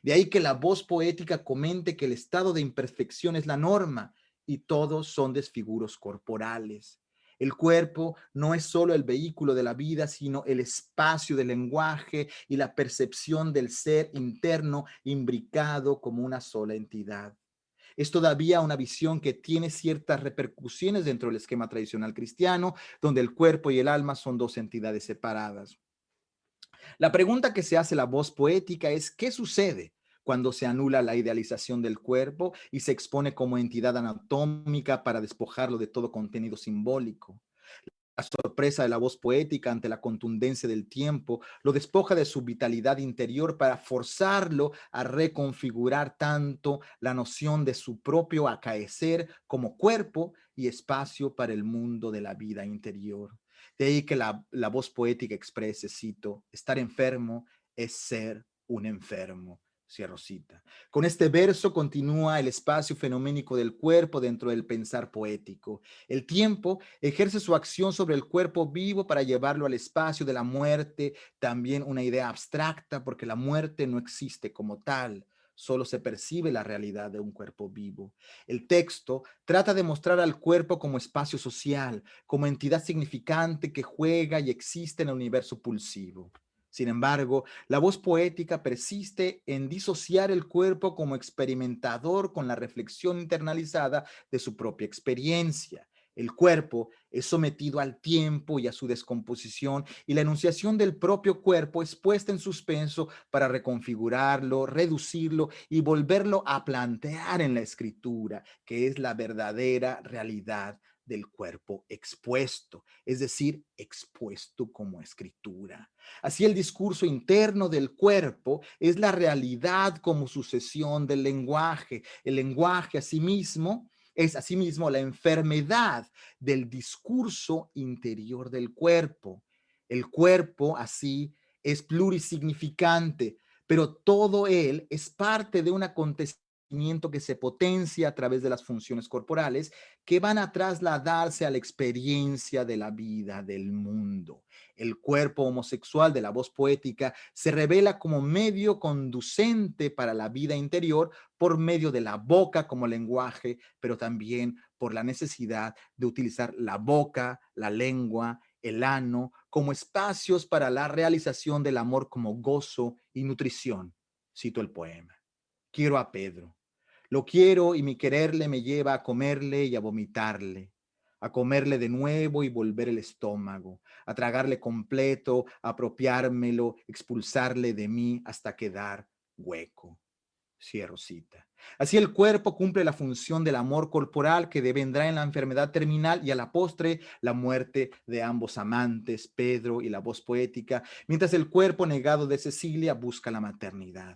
De ahí que la voz poética comente que el estado de imperfección es la norma y todos son desfiguros corporales. El cuerpo no es solo el vehículo de la vida, sino el espacio del lenguaje y la percepción del ser interno imbricado como una sola entidad. Es todavía una visión que tiene ciertas repercusiones dentro del esquema tradicional cristiano, donde el cuerpo y el alma son dos entidades separadas. La pregunta que se hace la voz poética es: ¿qué sucede cuando se anula la idealización del cuerpo y se expone como entidad anatómica para despojarlo de todo contenido simbólico? La sorpresa de la voz poética ante la contundencia del tiempo lo despoja de su vitalidad interior para forzarlo a reconfigurar tanto la noción de su propio acaecer como cuerpo y espacio para el mundo de la vida interior. De ahí que la voz poética exprese, cito, estar enfermo es ser un enfermo. Cierro cita. Con este verso continúa el espacio fenoménico del cuerpo dentro del pensar poético. El tiempo ejerce su acción sobre el cuerpo vivo para llevarlo al espacio de la muerte, también una idea abstracta porque la muerte no existe como tal. Solo se percibe la realidad de un cuerpo vivo. El texto trata de mostrar al cuerpo como espacio social, como entidad significante que juega y existe en el universo pulsivo. Sin embargo, la voz poética persiste en disociar el cuerpo como experimentador con la reflexión internalizada de su propia experiencia. El cuerpo es sometido al tiempo y a su descomposición, y la enunciación del propio cuerpo es puesta en suspenso para reconfigurarlo, reducirlo y volverlo a plantear en la escritura, que es la verdadera realidad del cuerpo expuesto, es decir, expuesto como escritura. Así el discurso interno del cuerpo es la realidad como sucesión del lenguaje. El lenguaje asimismo es asimismo la enfermedad del discurso interior del cuerpo. El cuerpo así es plurisignificante, pero todo él es parte de un acontecimiento que se potencia a través de las funciones corporales que van a trasladarse a la experiencia de la vida del mundo. El cuerpo homosexual de la voz poética se revela como medio conducente para la vida interior por medio de la boca como lenguaje, pero también por la necesidad de utilizar la boca, la lengua, el ano como espacios para la realización del amor como gozo y nutrición. Cito el poema. Quiero a Pedro. Lo quiero y mi quererle me lleva a comerle y a vomitarle, a comerle de nuevo y volver el estómago, a tragarle completo, a apropiármelo, expulsarle de mí hasta quedar hueco. Cierro cita. Así el cuerpo cumple la función del amor corporal que devendrá en la enfermedad terminal y a la postre la muerte de ambos amantes, Pedro y la voz poética, mientras el cuerpo negado de Cecilia busca la maternidad.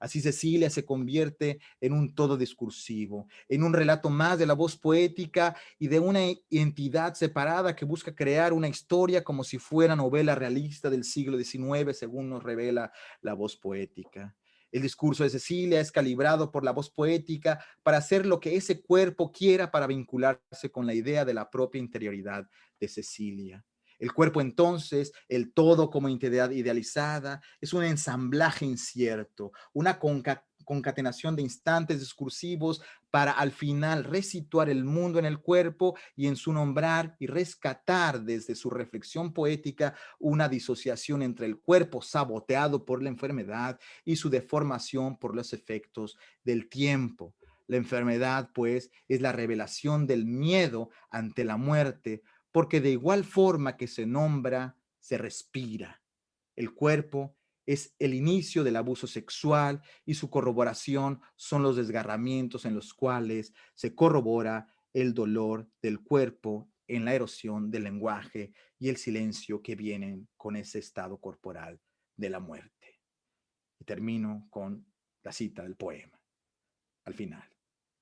Así Cecilia se convierte en un todo discursivo, en un relato más de la voz poética y de una entidad separada que busca crear una historia como si fuera novela realista del siglo XIX, según nos revela la voz poética. El discurso de Cecilia es calibrado por la voz poética para hacer lo que ese cuerpo quiera para vincularse con la idea de la propia interioridad de Cecilia. El cuerpo entonces, el todo como entidad idealizada, es un ensamblaje incierto, una concatenación de instantes discursivos para al final resituar el mundo en el cuerpo y en su nombrar y rescatar desde su reflexión poética una disociación entre el cuerpo saboteado por la enfermedad y su deformación por los efectos del tiempo. La enfermedad, pues, es la revelación del miedo ante la muerte, porque de igual forma que se nombra, se respira. El cuerpo es el inicio del abuso sexual y su corroboración son los desgarramientos en los cuales se corrobora el dolor del cuerpo en la erosión del lenguaje y el silencio que vienen con ese estado corporal de la muerte. Y termino con la cita del poema, al final.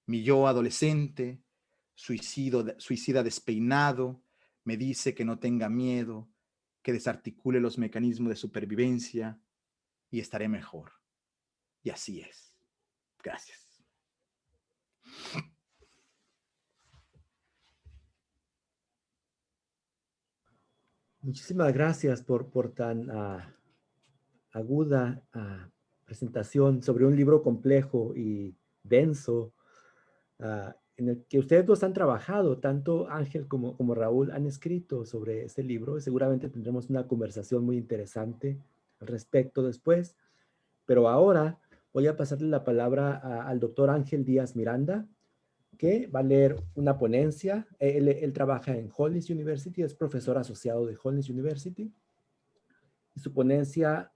Mi yo adolescente, suicida despeinado, me dice que no tenga miedo, que desarticule los mecanismos de supervivencia y estaré mejor. Y así es. Gracias. Muchísimas gracias por tan aguda presentación sobre un libro complejo y denso, en el que ustedes dos han trabajado, tanto Ángel como Raúl han escrito sobre este libro. Seguramente tendremos una conversación muy interesante al respecto después, pero ahora voy a pasarle la palabra al doctor Ángel Díaz Miranda, que va a leer una ponencia. Él trabaja en Hollins University, es profesor asociado de Hollins University, y su ponencia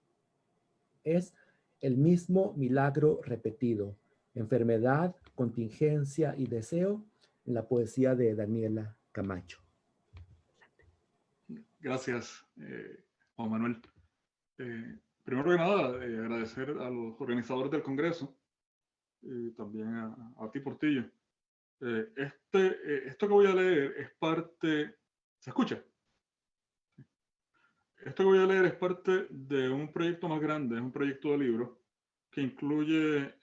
es El mismo milagro repetido, enfermedad, contingencia y deseo, en la poesía de Daniela Camacho. Gracias, Juan Manuel. Primero que nada, agradecer a los organizadores del Congreso y también a ti, Portillo. Esto que voy a leer es parte... ¿Se escucha? Esto que voy a leer es parte de un proyecto más grande, es un proyecto de libro que incluye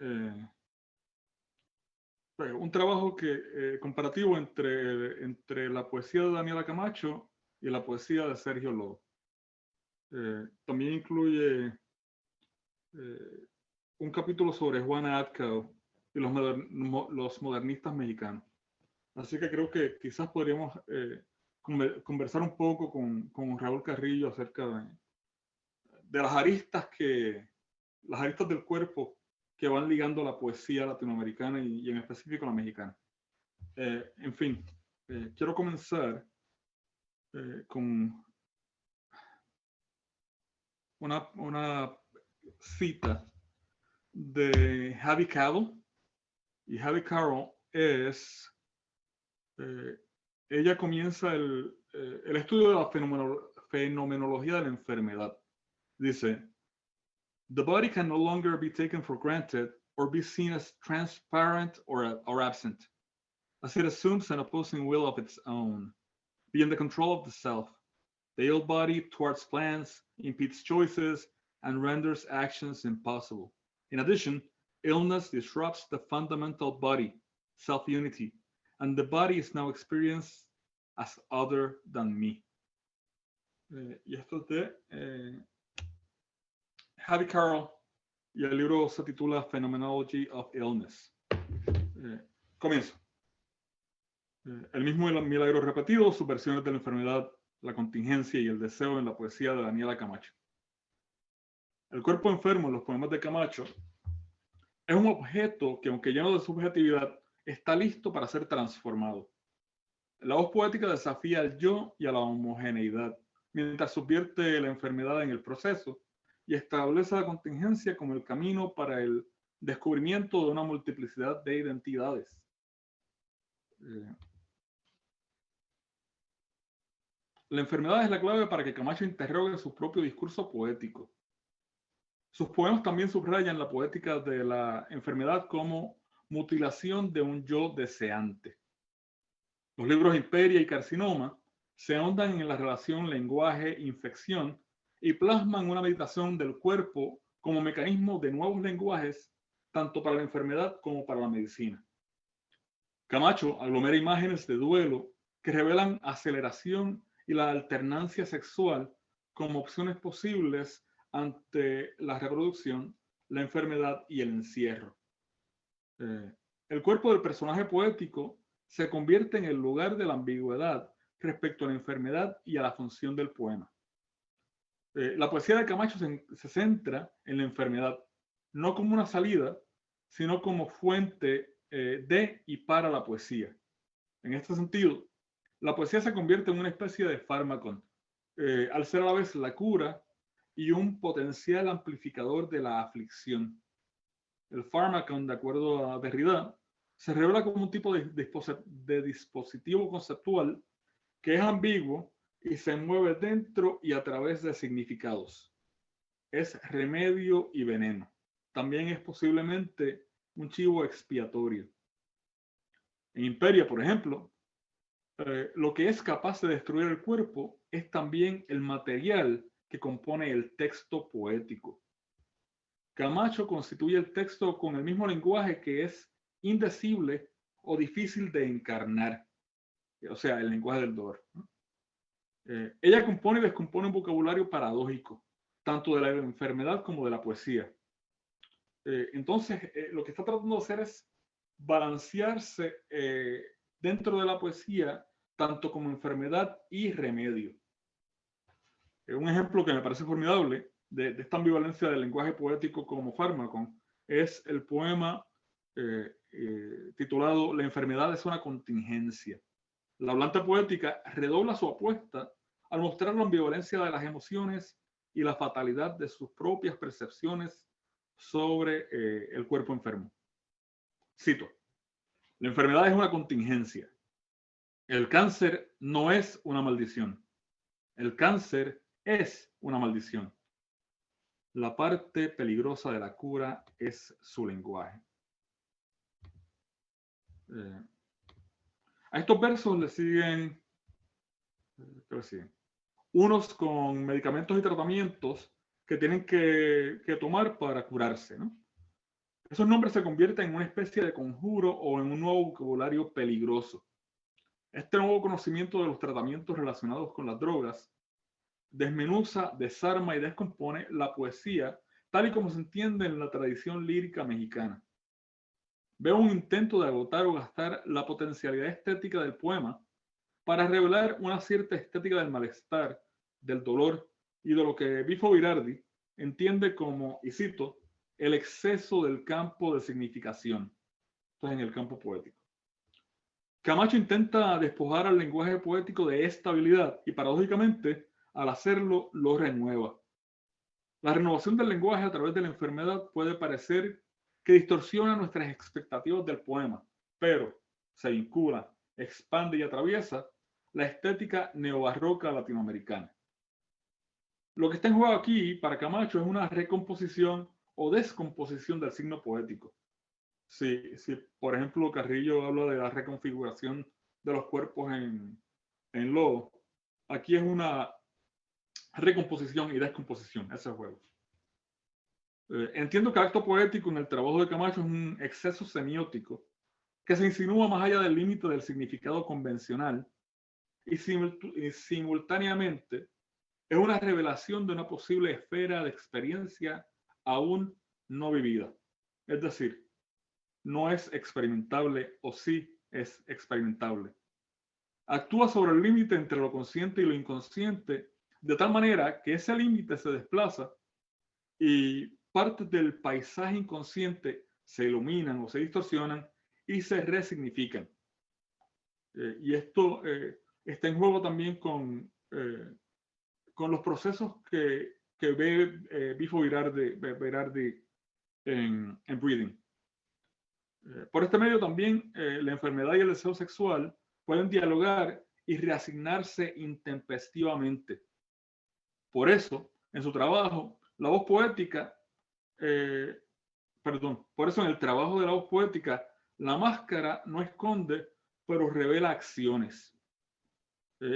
un trabajo comparativo entre la poesía de Daniela Camacho y la poesía de Sergio Lobo. También incluye un capítulo sobre Juana Atkow y los modernistas mexicanos. Así que creo que quizás podríamos conversar un poco con Raúl Carrillo acerca de las aristas del cuerpo que van ligando la poesía latinoamericana y en específico la mexicana. En fin, quiero comenzar con una cita de Javi Carroll. Y Javi Carroll ella comienza el estudio de la fenomenología de la enfermedad. Dice, the body can no longer be taken for granted or be seen as transparent or absent, as it assumes an opposing will of its own, beyond the control of the self. The ill body thwarts plans, impedes choices, and renders actions impossible. In addition, illness disrupts the fundamental body, self-unity, and the body is now experienced as other than me. Y esto es de Javi Carroll, y el libro se titula Phenomenology of Illness. Comienzo. El mismo milagro repetido, subversiones de la enfermedad, la contingencia y el deseo en la poesía de Daniela Camacho. El cuerpo enfermo en los poemas de Camacho es un objeto que, aunque lleno de subjetividad, está listo para ser transformado. La voz poética desafía al yo y a la homogeneidad, mientras subvierte la enfermedad en el proceso y establece la contingencia como el camino para el descubrimiento de una multiplicidad de identidades. La enfermedad es la clave para que Camacho interrogue su propio discurso poético. Sus poemas también subrayan la poética de la enfermedad como mutilación de un yo deseante. Los libros Imperia y Carcinoma se ahondan en la relación lenguaje-infección y plasman una meditación del cuerpo como mecanismo de nuevos lenguajes, tanto para la enfermedad como para la medicina. Camacho aglomera imágenes de duelo que revelan aceleración y la alternancia sexual como opciones posibles ante la reproducción, la enfermedad y el encierro. El cuerpo del personaje poético se convierte en el lugar de la ambigüedad respecto a la enfermedad y a la función del poema. La poesía de Camacho se centra en la enfermedad, no como una salida, sino como fuente de y para la poesía. En este sentido, la poesía se convierte en una especie de fármaco, al ser a la vez la cura y un potencial amplificador de la aflicción. El fármaco, de acuerdo a Derrida, se revela como un tipo de dispositivo conceptual que es ambiguo y se mueve dentro y a través de significados. Es remedio y veneno. También es posiblemente un chivo expiatorio. En Imperia, por ejemplo, lo que es capaz de destruir el cuerpo es también el material que compone el texto poético. Camacho constituye el texto con el mismo lenguaje que es indecible o difícil de encarnar, o sea, el lenguaje del dolor. Ella compone y descompone un vocabulario paradójico, tanto de la enfermedad como de la poesía. Entonces, lo que está tratando de hacer es balancearse dentro de la poesía, tanto como enfermedad y remedio. Un ejemplo que me parece formidable de esta ambivalencia del lenguaje poético como fármaco es el poema titulado La enfermedad es una contingencia. La hablante poética redobla su apuesta al mostrar la ambivalencia de las emociones y la fatalidad de sus propias percepciones sobre el cuerpo enfermo. Cito: la enfermedad es una contingencia. El cáncer no es una maldición. El cáncer es una maldición. La parte peligrosa de la cura es su lenguaje. A estos versos le siguen unos con medicamentos y tratamientos que tienen que tomar para curarse, ¿no? Esos nombres se convierten en una especie de conjuro o en un nuevo vocabulario peligroso. Este nuevo conocimiento de los tratamientos relacionados con las drogas desmenuza, desarma y descompone la poesía tal y como se entiende en la tradición lírica mexicana. Veo un intento de agotar o gastar la potencialidad estética del poema para revelar una cierta estética del malestar, del dolor y de lo que Bifo Girardi entiende como, y cito, el exceso del campo de significación. Esto es en el campo poético. Camacho intenta despojar al lenguaje poético de esta habilidad y paradójicamente, al hacerlo, lo renueva. La renovación del lenguaje a través de la enfermedad puede parecer que distorsiona nuestras expectativas del poema, pero se vincula, expande y atraviesa la estética neobarroca latinoamericana. Lo que está en juego aquí para Camacho es una recomposición o descomposición del signo poético. Si por ejemplo, Carrillo habla de la reconfiguración de los cuerpos en lodo, aquí es una recomposición y descomposición, ese es el juego. Entiendo que el acto poético en el trabajo de Camacho es un exceso semiótico que se insinúa más allá del límite del significado convencional y simultáneamente es una revelación de una posible esfera de experiencia aún no vivida. Es decir, no es experimentable o sí es experimentable. Actúa sobre el límite entre lo consciente y lo inconsciente de tal manera que ese límite se desplaza y partes del paisaje inconsciente se iluminan o se distorsionan y se resignifican. Y esto está en juego también con los procesos que ve Bifo Girardi en Breathing. Por este medio también la enfermedad y el deseo sexual pueden dialogar y reasignarse intempestivamente. Por eso, en su trabajo, la voz poética, por eso en el trabajo de la voz poética, la máscara no esconde, pero revela acciones.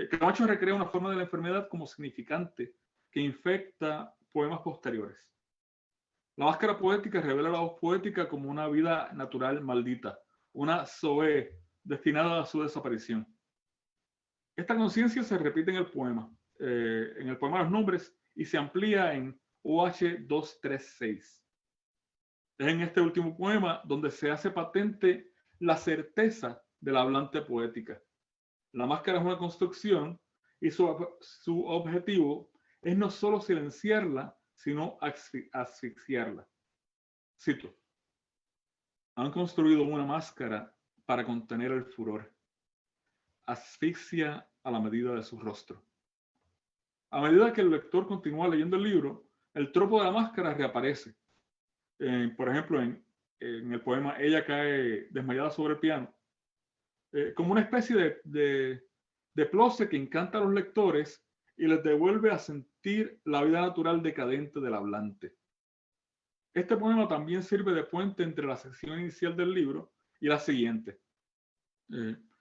Camacho recrea una forma de la enfermedad como significante que infecta poemas posteriores. La máscara poética revela la voz poética como una vida natural maldita, una Zoé destinada a su desaparición. Esta conciencia se repite en el poema Los Nombres, y se amplía en OH 236. Es en este último poema donde se hace patente la certeza del hablante poética. La máscara es una construcción y su objetivo es no solo silenciarla, sino asfixiarla. Cito: han construido una máscara para contener el furor. Asfixia a la medida de su rostro. A medida que el lector continúa leyendo el libro, el tropo de la máscara reaparece. Por ejemplo, en el poema Ella cae desmayada sobre el piano, como una especie de ploce que encanta a los lectores y les devuelve a sentir la vida natural decadente del hablante. Este poema también sirve de puente entre la sección inicial del libro y la siguiente.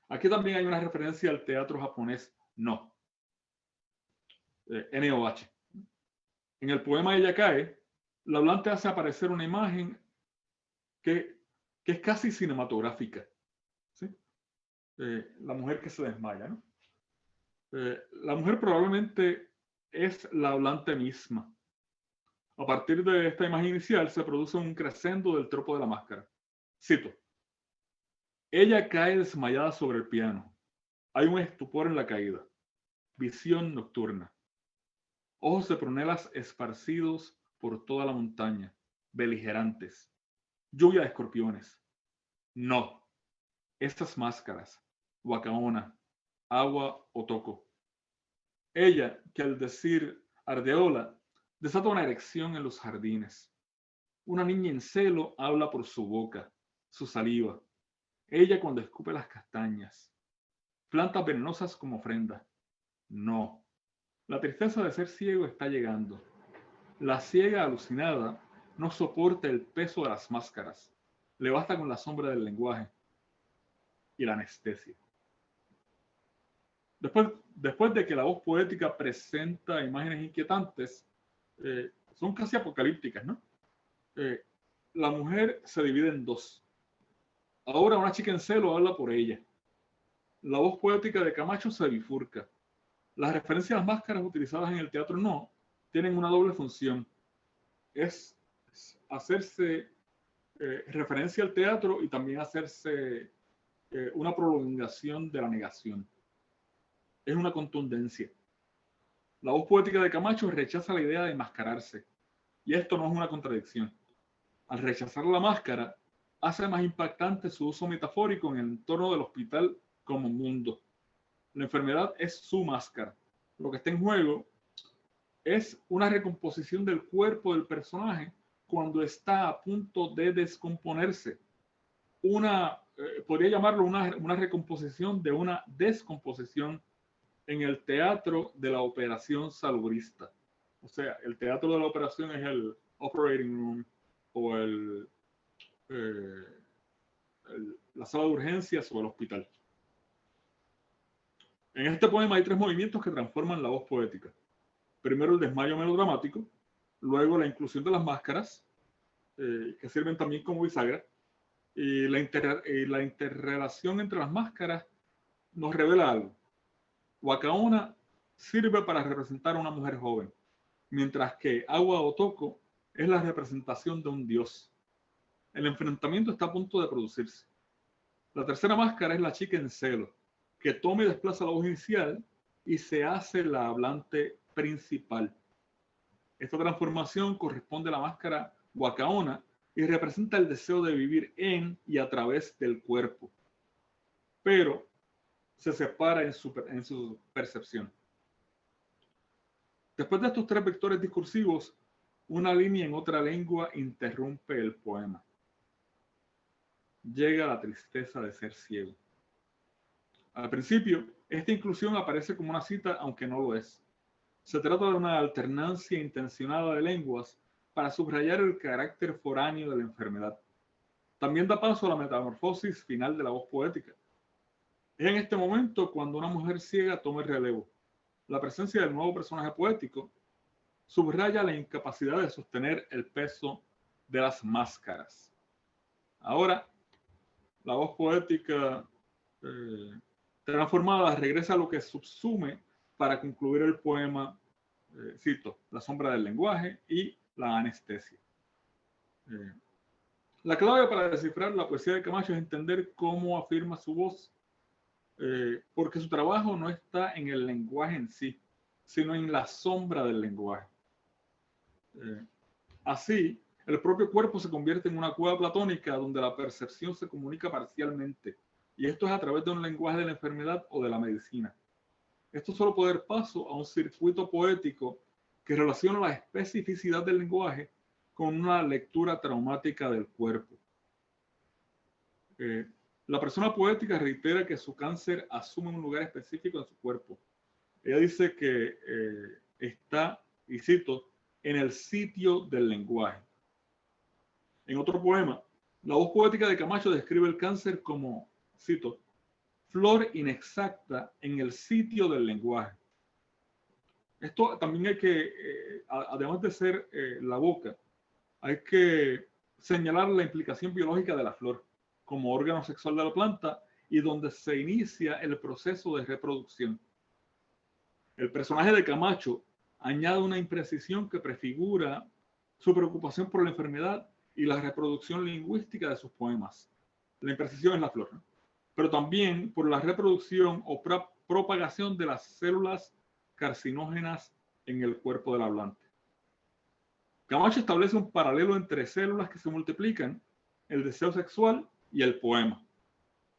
Aquí también hay una referencia al teatro japonés No. NOH. En el poema Ella cae, la hablante hace aparecer una imagen que es casi cinematográfica. ¿Sí? La mujer que se desmaya, ¿no? La mujer probablemente es la hablante misma. A partir de esta imagen inicial se produce un crescendo del tropo de la máscara. Cito: ella cae desmayada sobre el piano. Hay un estupor en la caída. Visión nocturna. Ojos de pronelas esparcidos por toda la montaña, beligerantes. Lluvia de escorpiones. No. Estas máscaras. Guacaona. Agua o toco. Ella, que al decir ardeola, desata una erección en los jardines. Una niña en celo habla por su boca, su saliva. Ella cuando escupe las castañas. Plantas venenosas como ofrenda. No. La tristeza de ser ciego está llegando. La ciega alucinada no soporta el peso de las máscaras. Le basta con la sombra del lenguaje y la anestesia. Después de que la voz poética presenta imágenes inquietantes, son casi apocalípticas, ¿no? La mujer se divide en dos. Ahora una chica en celo habla por ella. La voz poética de Camacho se bifurca. Las referencias a las máscaras utilizadas en el teatro no tienen una doble función. Es hacerse referencia al teatro y también hacerse una prolongación de la negación. Es una contundencia. La voz poética de Camacho rechaza la idea de enmascararse. Y esto no es una contradicción. Al rechazar la máscara, hace más impactante su uso metafórico en el entorno del hospital como mundo. La enfermedad es su máscara. Lo que está en juego es una recomposición del cuerpo del personaje cuando está a punto de descomponerse. Podría llamarlo una recomposición de una descomposición en el teatro de la operación salubrista. O sea, el teatro de la operación es el operating room o la sala de urgencias o el hospital. En este poema hay tres movimientos que transforman la voz poética. Primero el desmayo melodramático, luego la inclusión de las máscaras, que sirven también como bisagra, y la interrelación entre las máscaras nos revela algo. Huacaona sirve para representar a una mujer joven, mientras que Agua Otoko es la representación de un dios. El enfrentamiento está a punto de producirse. La tercera máscara es la chica en celo, que toma y desplaza la voz inicial y se hace la hablante principal. Esta transformación corresponde a la máscara Huacaona y representa el deseo de vivir en y a través del cuerpo, pero se separa en su percepción. Después de estos tres vectores discursivos, una línea en otra lengua interrumpe el poema. Llega la tristeza de ser ciego. Al principio, esta inclusión aparece como una cita, aunque no lo es. Se trata de una alternancia intencionada de lenguas para subrayar el carácter foráneo de la enfermedad. También da paso a la metamorfosis final de la voz poética. Es en este momento cuando una mujer ciega toma el relevo. La presencia del nuevo personaje poético subraya la incapacidad de sostener el peso de las máscaras. Ahora, la voz poética transformada regresa a lo que subsume para concluir el poema, cito, la sombra del lenguaje y la anestesia. La clave para descifrar la poesía de Camacho es entender cómo afirma su voz, porque su trabajo no está en el lenguaje en sí, sino en la sombra del lenguaje. Así, el propio cuerpo se convierte en una cueva platónica donde la percepción se comunica parcialmente, y esto es a través de un lenguaje de la enfermedad o de la medicina. Esto solo puede dar paso a un circuito poético que relaciona la especificidad del lenguaje con una lectura traumática del cuerpo. La persona poética reitera que su cáncer asume un lugar específico en su cuerpo. Ella dice que está, y cito, en el sitio del lenguaje. En otro poema, la voz poética de Camacho describe el cáncer como, cito, flor inexacta en el sitio del lenguaje. Esto también hay que, además de ser la boca, hay que señalar la implicación biológica de la flor como órgano sexual de la planta y donde se inicia el proceso de reproducción. El personaje de Camacho añade una imprecisión que prefigura su preocupación por la enfermedad y la reproducción lingüística de sus poemas. La imprecisión es la flor, ¿no? Pero también por la reproducción o propagación de las células carcinógenas en el cuerpo del hablante. Camacho establece un paralelo entre células que se multiplican, el deseo sexual y el poema.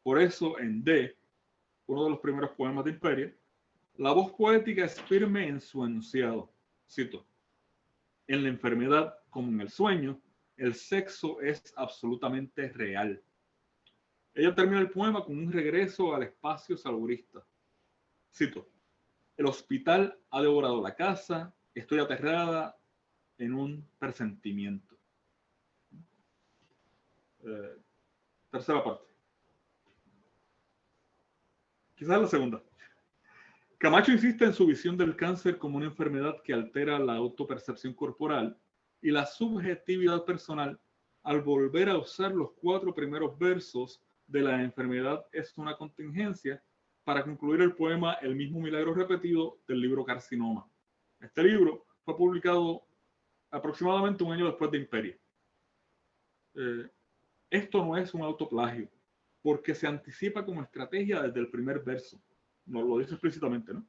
Por eso, en D, uno de los primeros poemas de Imperia, la voz poética es firme en su enunciado. Cito, en la enfermedad como en el sueño, el sexo es absolutamente real. Ella termina el poema con un regreso al espacio salubrista. Cito, el hospital ha devorado la casa, estoy aterrada en un presentimiento. Tercera parte. Quizás la segunda. Camacho insiste en su visión del cáncer como una enfermedad que altera la autopercepción corporal y la subjetividad personal al volver a usar los 4 primeros versos de La enfermedad es una contingencia para concluir el poema El mismo milagro repetido del libro Carcinoma. Este libro fue publicado aproximadamente un año después de Imperia. Esto no es un autoplagio, porque se anticipa como estrategia desde el primer verso. Nos lo dice explícitamente, ¿no?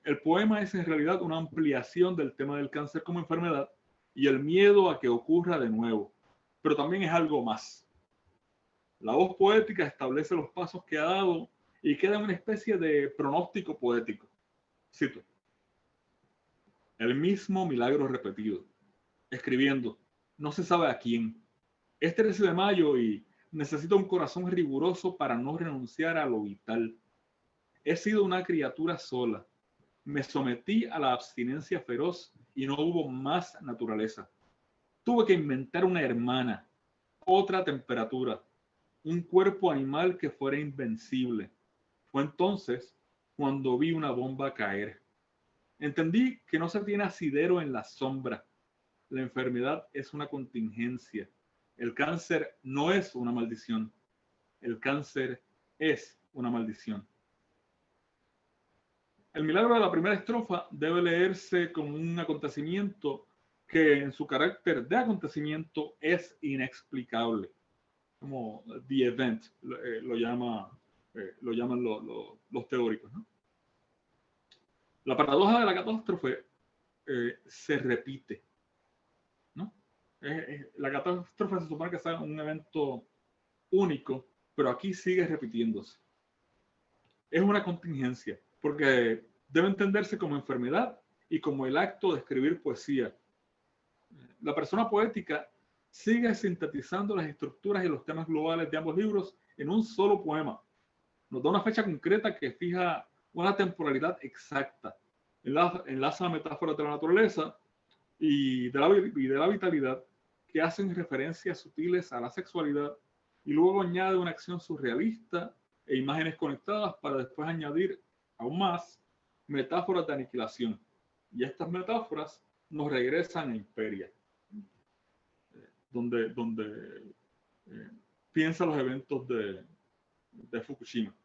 El poema es en realidad una ampliación del tema del cáncer como enfermedad y el miedo a que ocurra de nuevo, pero también es algo más. La voz poética establece los pasos que ha dado y queda en una especie de pronóstico poético. Cito: el mismo milagro repetido, escribiendo, no se sabe a quién. Es 13 de mayo y necesito un corazón riguroso para no renunciar a lo vital. He sido una criatura sola. Me sometí a la abstinencia feroz y no hubo más naturaleza. Tuve que inventar una hermana, otra temperatura, un cuerpo animal que fuera invencible. Fue entonces cuando vi una bomba caer. Entendí que no se tiene asidero en la sombra. La enfermedad es una contingencia. El cáncer no es una maldición. El cáncer es una maldición. El milagro de la primera estrofa debe leerse como un acontecimiento que en su carácter de acontecimiento es inexplicable. Como the event, lo llaman los teóricos, ¿no? La paradoja de la catástrofe se repite, ¿no? La catástrofe se supone que es un evento único, pero aquí sigue repitiéndose. Es una contingencia, porque debe entenderse como enfermedad y como el acto de escribir poesía. La persona poética sigue sintetizando las estructuras y los temas globales de ambos libros en un solo poema. Nos da una fecha concreta que fija una temporalidad exacta. Enlaza metáforas de la naturaleza y de la vitalidad que hacen referencias sutiles a la sexualidad y luego añade una acción surrealista e imágenes conectadas para después añadir aún más metáforas de aniquilación. Y estas metáforas nos regresan a Imperia, donde piensa los eventos de Fukushima.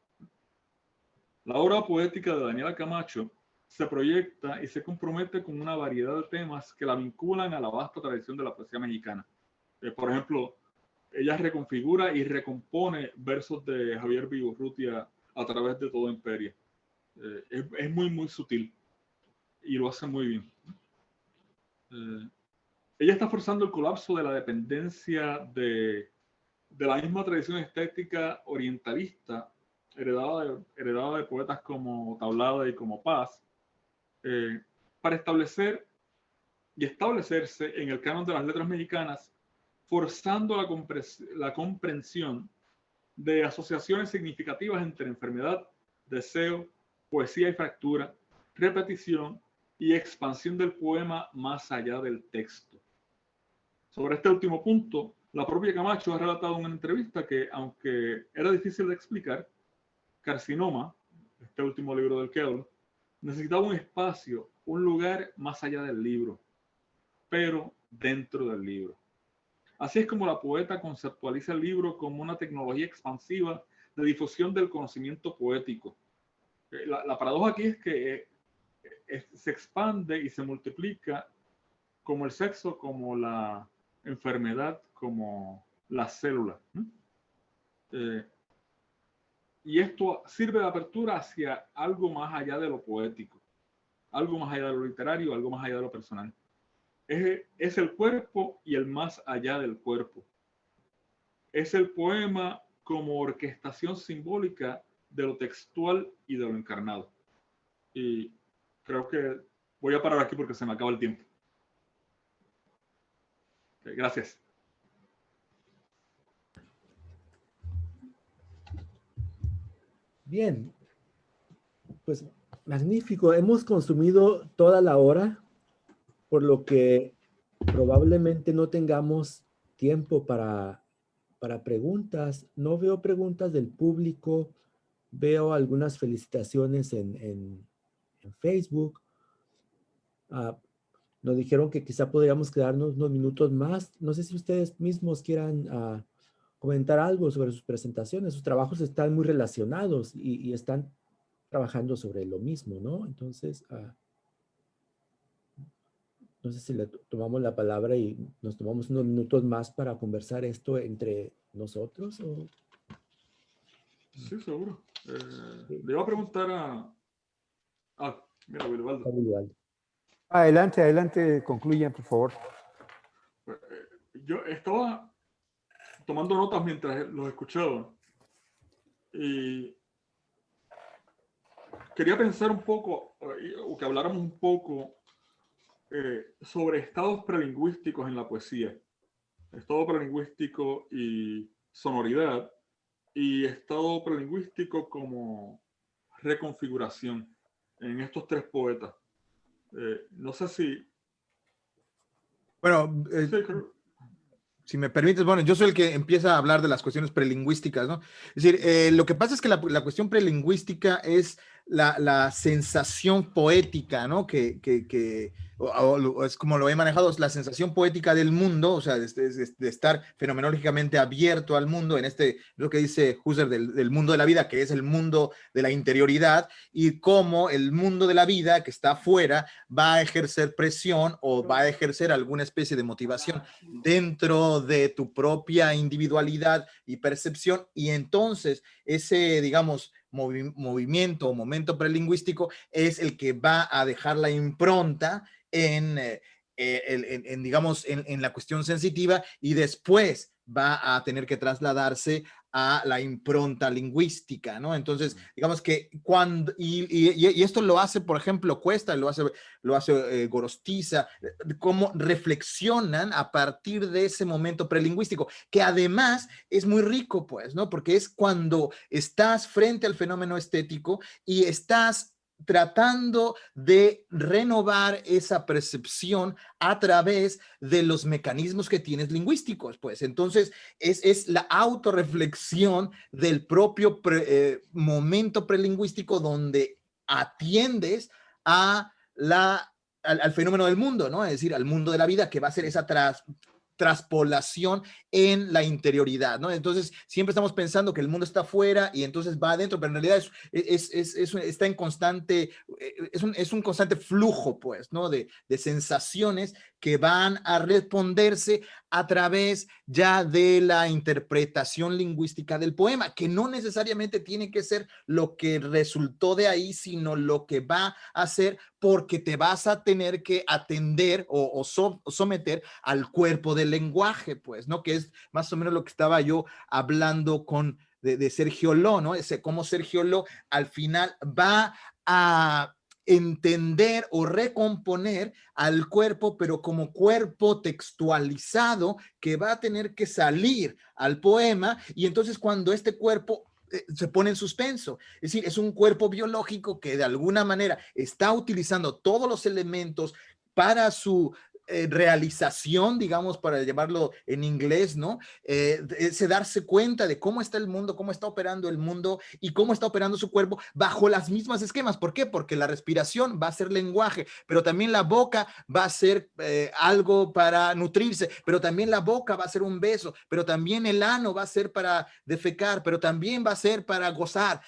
La obra poética de Daniela Camacho se proyecta y se compromete con una variedad de temas que la vinculan a la vasta tradición de la poesía mexicana. Por ejemplo, ella reconfigura y recompone versos de Javier Vigourrutia a través de todo Imperia. Es muy, muy sutil y lo hace muy bien. Ella está forzando el colapso de la dependencia de la misma tradición estética orientalista heredada de poetas como Tablada y como Paz, para establecerse en el canon de las letras mexicanas, forzando la comprensión de asociaciones significativas entre enfermedad, deseo, poesía y fractura, repetición y expansión del poema más allá del texto. Sobre este último punto, la propia Camacho ha relatado en una entrevista que, aunque era difícil de explicar, Carcinoma, este último libro del que hablo, necesitaba un espacio, un lugar más allá del libro, pero dentro del libro. Así es como la poeta conceptualiza el libro como una tecnología expansiva de difusión del conocimiento poético. La paradoja aquí es que se expande y se multiplica como el sexo, como la enfermedad, como la célula. Y esto sirve de apertura hacia algo más allá de lo poético, algo más allá de lo literario, algo más allá de lo personal. Es el cuerpo y el más allá del cuerpo. Es el poema como orquestación simbólica de lo textual y de lo encarnado. Y creo que voy a parar aquí porque se me acaba el tiempo. Okay, gracias. Bien, pues magnífico. Hemos consumido toda la hora, por lo que probablemente no tengamos tiempo para preguntas. No veo preguntas del público. veo algunas felicitaciones en Facebook. Nos dijeron que quizá podríamos quedarnos unos minutos más. No sé si ustedes mismos quieran comentar algo sobre sus presentaciones. Sus trabajos están muy relacionados y están trabajando sobre lo mismo, ¿no? Entonces, no sé si le tomamos la palabra y nos tomamos unos minutos más para conversar esto entre nosotros. ¿O? Sí, seguro. Sí. Le iba a preguntar mira, Wilvaldo. Adelante, adelante, concluyan, por favor. Yo estaba tomando notas mientras los escuchaba y quería pensar un poco, o que habláramos un poco sobre estados prelingüísticos en la poesía. Estado prelingüístico y sonoridad, y estado prelingüístico como reconfiguración en estos tres poetas. No sé si... Bueno, Sí, creo. si me permites, bueno, yo soy el que empieza a hablar de las cuestiones prelingüísticas, ¿no? Es decir, lo que pasa es que la cuestión prelingüística es la sensación poética, ¿no? O es como lo he manejado, es la sensación poética del mundo, o sea, de estar fenomenológicamente abierto al mundo, lo que dice Husserl del mundo de la vida, que es el mundo de la interioridad, y cómo el mundo de la vida que está afuera va a ejercer presión o va a ejercer alguna especie de motivación dentro de tu propia individualidad y percepción, y entonces ese, digamos, movimiento o momento prelingüístico es el que va a dejar la impronta digamos, en la cuestión sensitiva, y después va a tener que trasladarse a la impronta lingüística, ¿no? Entonces, digamos que cuando, y esto lo hace, por ejemplo, Cuesta, lo hace Gorostiza, cómo reflexionan a partir de ese momento prelingüístico, que además es muy rico, pues, ¿no? Porque es cuando estás frente al fenómeno estético y estás tratando de renovar esa percepción a través de los mecanismos que tienes lingüísticos, pues. Entonces, es la autorreflexión del propio momento prelingüístico donde atiendes a al fenómeno del mundo, ¿no? Es decir, al mundo de la vida, que va a ser esa traspolación en la interioridad, ¿no? Entonces, siempre estamos pensando que el mundo está afuera y entonces va adentro, pero en realidad está en constante, es un constante flujo, pues, ¿no? De sensaciones que van a responderse a través ya de la interpretación lingüística del poema, que no necesariamente tiene que ser lo que resultó de ahí, sino lo que va a ser, porque te vas a tener que atender o someter al cuerpo del lenguaje, pues, ¿no? Que es más o menos lo que estaba yo hablando de Sergio Ló, ¿no? Cómo Sergio Ló al final va a entender o recomponer al cuerpo, pero como cuerpo textualizado que va a tener que salir al poema, y entonces cuando este cuerpo se pone en suspenso, es decir, es un cuerpo biológico que de alguna manera está utilizando todos los elementos para su realización, digamos, para llamarlo en inglés, ¿no? Ese darse cuenta de cómo está el mundo, cómo está operando el mundo y cómo está operando su cuerpo bajo las mismas esquemas. ¿Por qué? Porque la respiración va a ser lenguaje, pero también la boca va a ser algo para nutrirse, pero también la boca va a ser un beso, pero también el ano va a ser para defecar, pero también va a ser para gozar.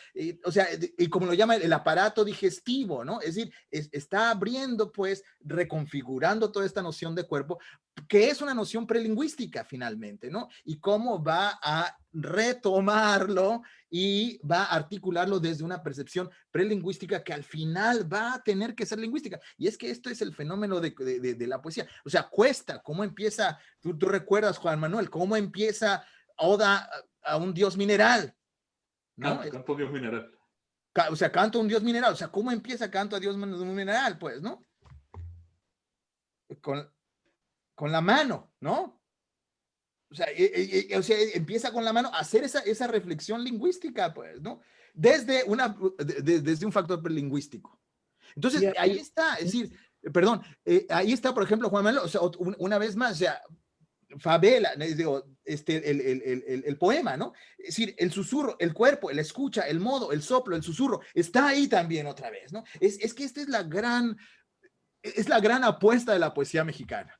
O sea, y como lo llama el aparato digestivo, ¿no? Es decir, está abriendo, pues, reconfigurando toda esta noción de cuerpo, que es una noción prelingüística finalmente, ¿no? Y cómo va a retomarlo y va a articularlo desde una percepción prelingüística que al final va a tener que ser lingüística. Y es que esto es el fenómeno de la poesía. O sea, Cuesta, ¿cómo empieza? Tú recuerdas, Juan Manuel, cómo empieza Oda a un dios mineral, ¿no? Canto Dios mineral. O sea, canto a un dios mineral. O sea, ¿cómo empieza canto a Dios mineral? Pues, ¿no? Con la mano, ¿no? O sea, empieza con la mano a hacer esa reflexión lingüística, pues, ¿no? Desde un factor lingüístico. Entonces, Sí, ahí está, es decir, perdón, ahí está, por ejemplo, Juan Manuel, o sea, una vez más, o sea, favela, digo, el poema, ¿no? Es decir, el susurro, el cuerpo, el escucha, el modo, el soplo, el susurro, está ahí también otra vez, ¿no? Es que esta es la gran apuesta de la poesía mexicana,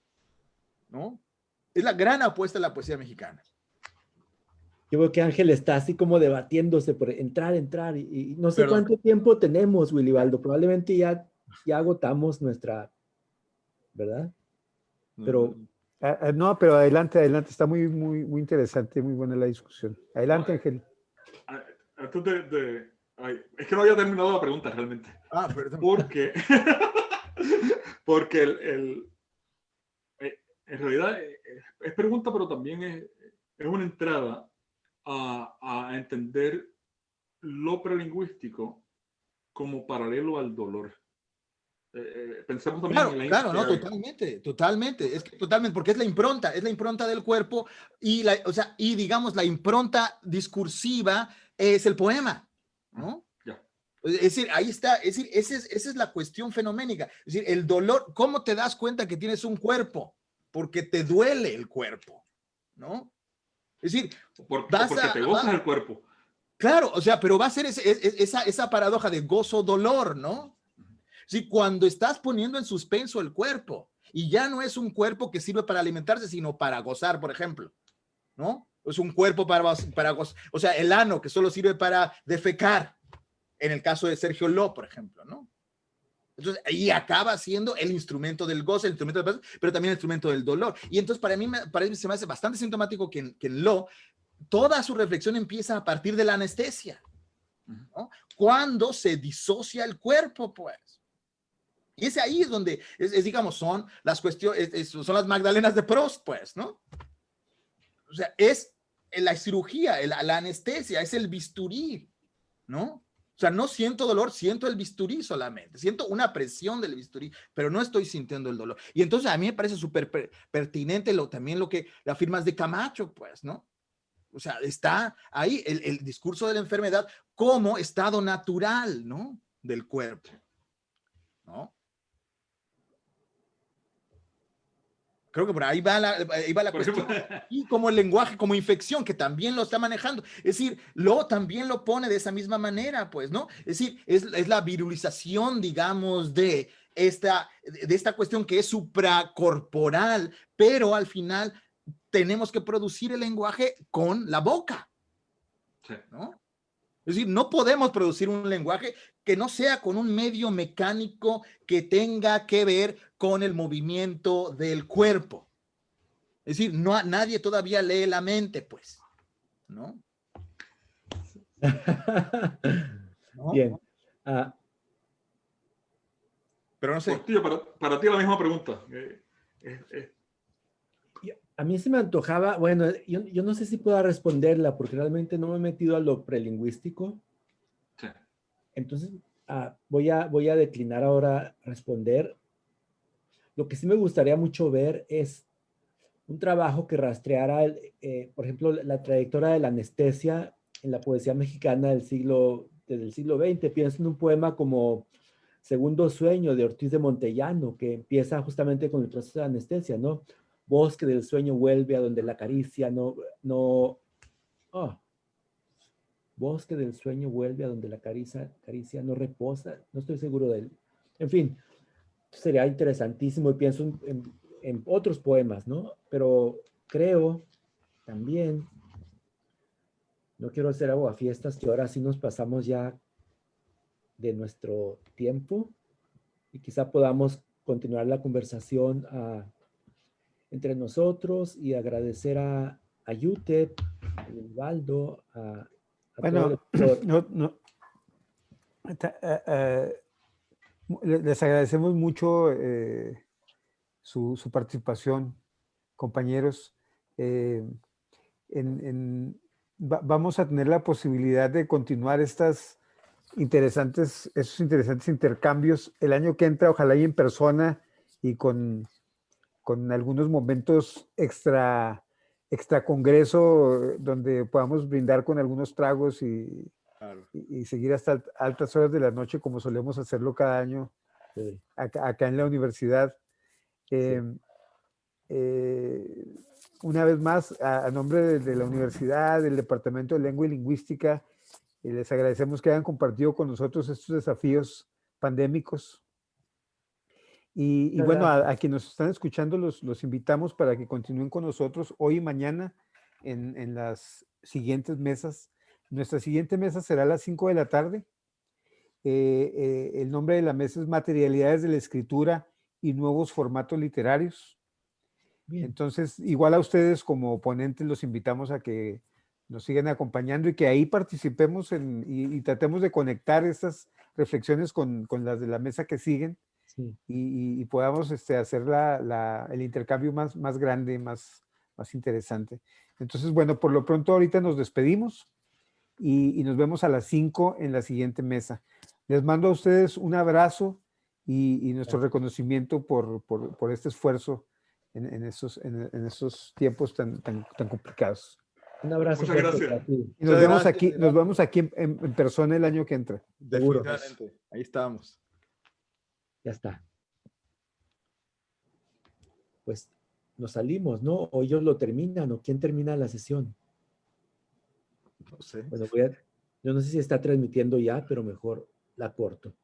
¿no? Es la gran apuesta de la poesía mexicana. Yo veo que Ángel está así como debatiéndose por entrar, y no sé Perdón. cuánto tiempo tenemos, Wilibaldo. Probablemente ya agotamos nuestra, ¿verdad? Pero No, pero adelante, está muy, muy, muy interesante, muy buena la discusión. Adelante, Ángel. Es que no había terminado la pregunta realmente. Perdón. Porque en realidad es pregunta, pero también es una entrada a entender lo prelingüístico como paralelo al dolor. Pensemos también en la Claro, no, totalmente, es que totalmente, porque es la impronta del cuerpo y digamos la impronta discursiva es el poema, ¿no? Es decir, ahí está, es decir, esa es la cuestión fenoménica, es decir, el dolor, ¿cómo te das cuenta que tienes un cuerpo? Porque te duele el cuerpo, ¿no? Es decir, porque te gozas el cuerpo. Claro, o sea, pero va a ser esa paradoja de gozo-dolor, ¿no? Sí, cuando estás poniendo en suspenso el cuerpo y ya no es un cuerpo que sirve para alimentarse, sino para gozar, por ejemplo, ¿no? Es un cuerpo para gozar, o sea, el ano que solo sirve para defecar, en el caso de Sergio Ló, por ejemplo, ¿no? Entonces, ahí acaba siendo el instrumento del goce, el instrumento del placer, pero también el instrumento del dolor. Y entonces, para mí se me hace bastante sintomático que en Ló, toda su reflexión empieza a partir de la anestesia, ¿no? Cuando se disocia el cuerpo, pues. Y ese ahí es donde, digamos, son las cuestiones, son las Magdalenas de Proust, pues, ¿no? O sea, es la cirugía, la anestesia, es el bisturí, ¿no? O sea, no siento dolor, siento el bisturí solamente, siento una presión del bisturí, pero no estoy sintiendo el dolor. Y entonces a mí me parece súper pertinente también lo que afirmas de Camacho, pues, ¿no? O sea, está ahí el discurso de la enfermedad como estado natural, ¿no? Del cuerpo, ¿no? Creo que por ahí va la cuestión. Y como el lenguaje, como infección, que también lo está manejando. Es decir, también lo pone de esa misma manera, pues, ¿no? Es decir, es la virulización, digamos, de esta cuestión que es supracorporal, pero al final tenemos que producir el lenguaje con la boca, ¿no? Es decir, no podemos producir un lenguaje que no sea con un medio mecánico que tenga que ver con el movimiento del cuerpo. Es decir, nadie todavía lee la mente, pues, ¿no? ¿No? Bien. Pero no sé. Portillo, para ti la misma pregunta. A mí se me antojaba, bueno, yo no sé si pueda responderla porque realmente no me he metido a lo prelingüístico. Sí. Entonces, voy a declinar ahora responder. Lo que sí me gustaría mucho ver es un trabajo que rastreara, por ejemplo, la trayectoria de la anestesia en la poesía mexicana desde el siglo XX. Pienso en un poema como Segundo Sueño de Ortiz de Montellano, que empieza justamente con el proceso de anestesia, ¿no? Bosque del sueño vuelve a donde la caricia Bosque del sueño vuelve a donde la caricia no reposa. No estoy seguro de él. En fin, sería interesantísimo y pienso en otros poemas, ¿no? Pero creo también, no quiero hacer aguafiestas, que ahora sí nos pasamos ya de nuestro tiempo y quizá podamos continuar la conversación entre nosotros y agradecer a Yutep, a Osvaldo, a bueno, les agradecemos mucho su participación, compañeros. Vamos a tener la posibilidad de continuar esos interesantes intercambios el año que entra, ojalá y en persona y con algunos momentos extra congreso donde podamos brindar con algunos tragos y seguir hasta altas horas de la noche como solemos hacerlo cada año acá en la universidad. una vez más, a nombre de la universidad, del Departamento de Lengua y Lingüística, les agradecemos que hayan compartido con nosotros estos desafíos pandémicos. Y bueno, a quienes nos están escuchando, los invitamos para que continúen con nosotros hoy y mañana en las siguientes mesas. Nuestra siguiente mesa será a las 5 de la tarde. El nombre de la mesa es Materialidades de la Escritura y Nuevos Formatos Literarios. Bien. Entonces, igual a ustedes como ponentes los invitamos a que nos sigan acompañando y que ahí participemos y tratemos de conectar estas reflexiones con las de la mesa que siguen. Sí. Y podamos hacer el intercambio más grande, más interesante. Entonces, bueno, por lo pronto ahorita nos despedimos y nos vemos a las 5 en la siguiente mesa. Les mando a ustedes un abrazo y nuestro reconocimiento por este esfuerzo en esos tiempos tan complicados. Un abrazo. Muchas gracias. Y nos vemos aquí en persona el año que entra. Definitivamente. Ahí estamos. Ya está. Pues nos salimos, ¿no? O ellos lo terminan, o quién termina la sesión. No sé. Bueno, yo no sé si está transmitiendo ya, pero mejor la corto.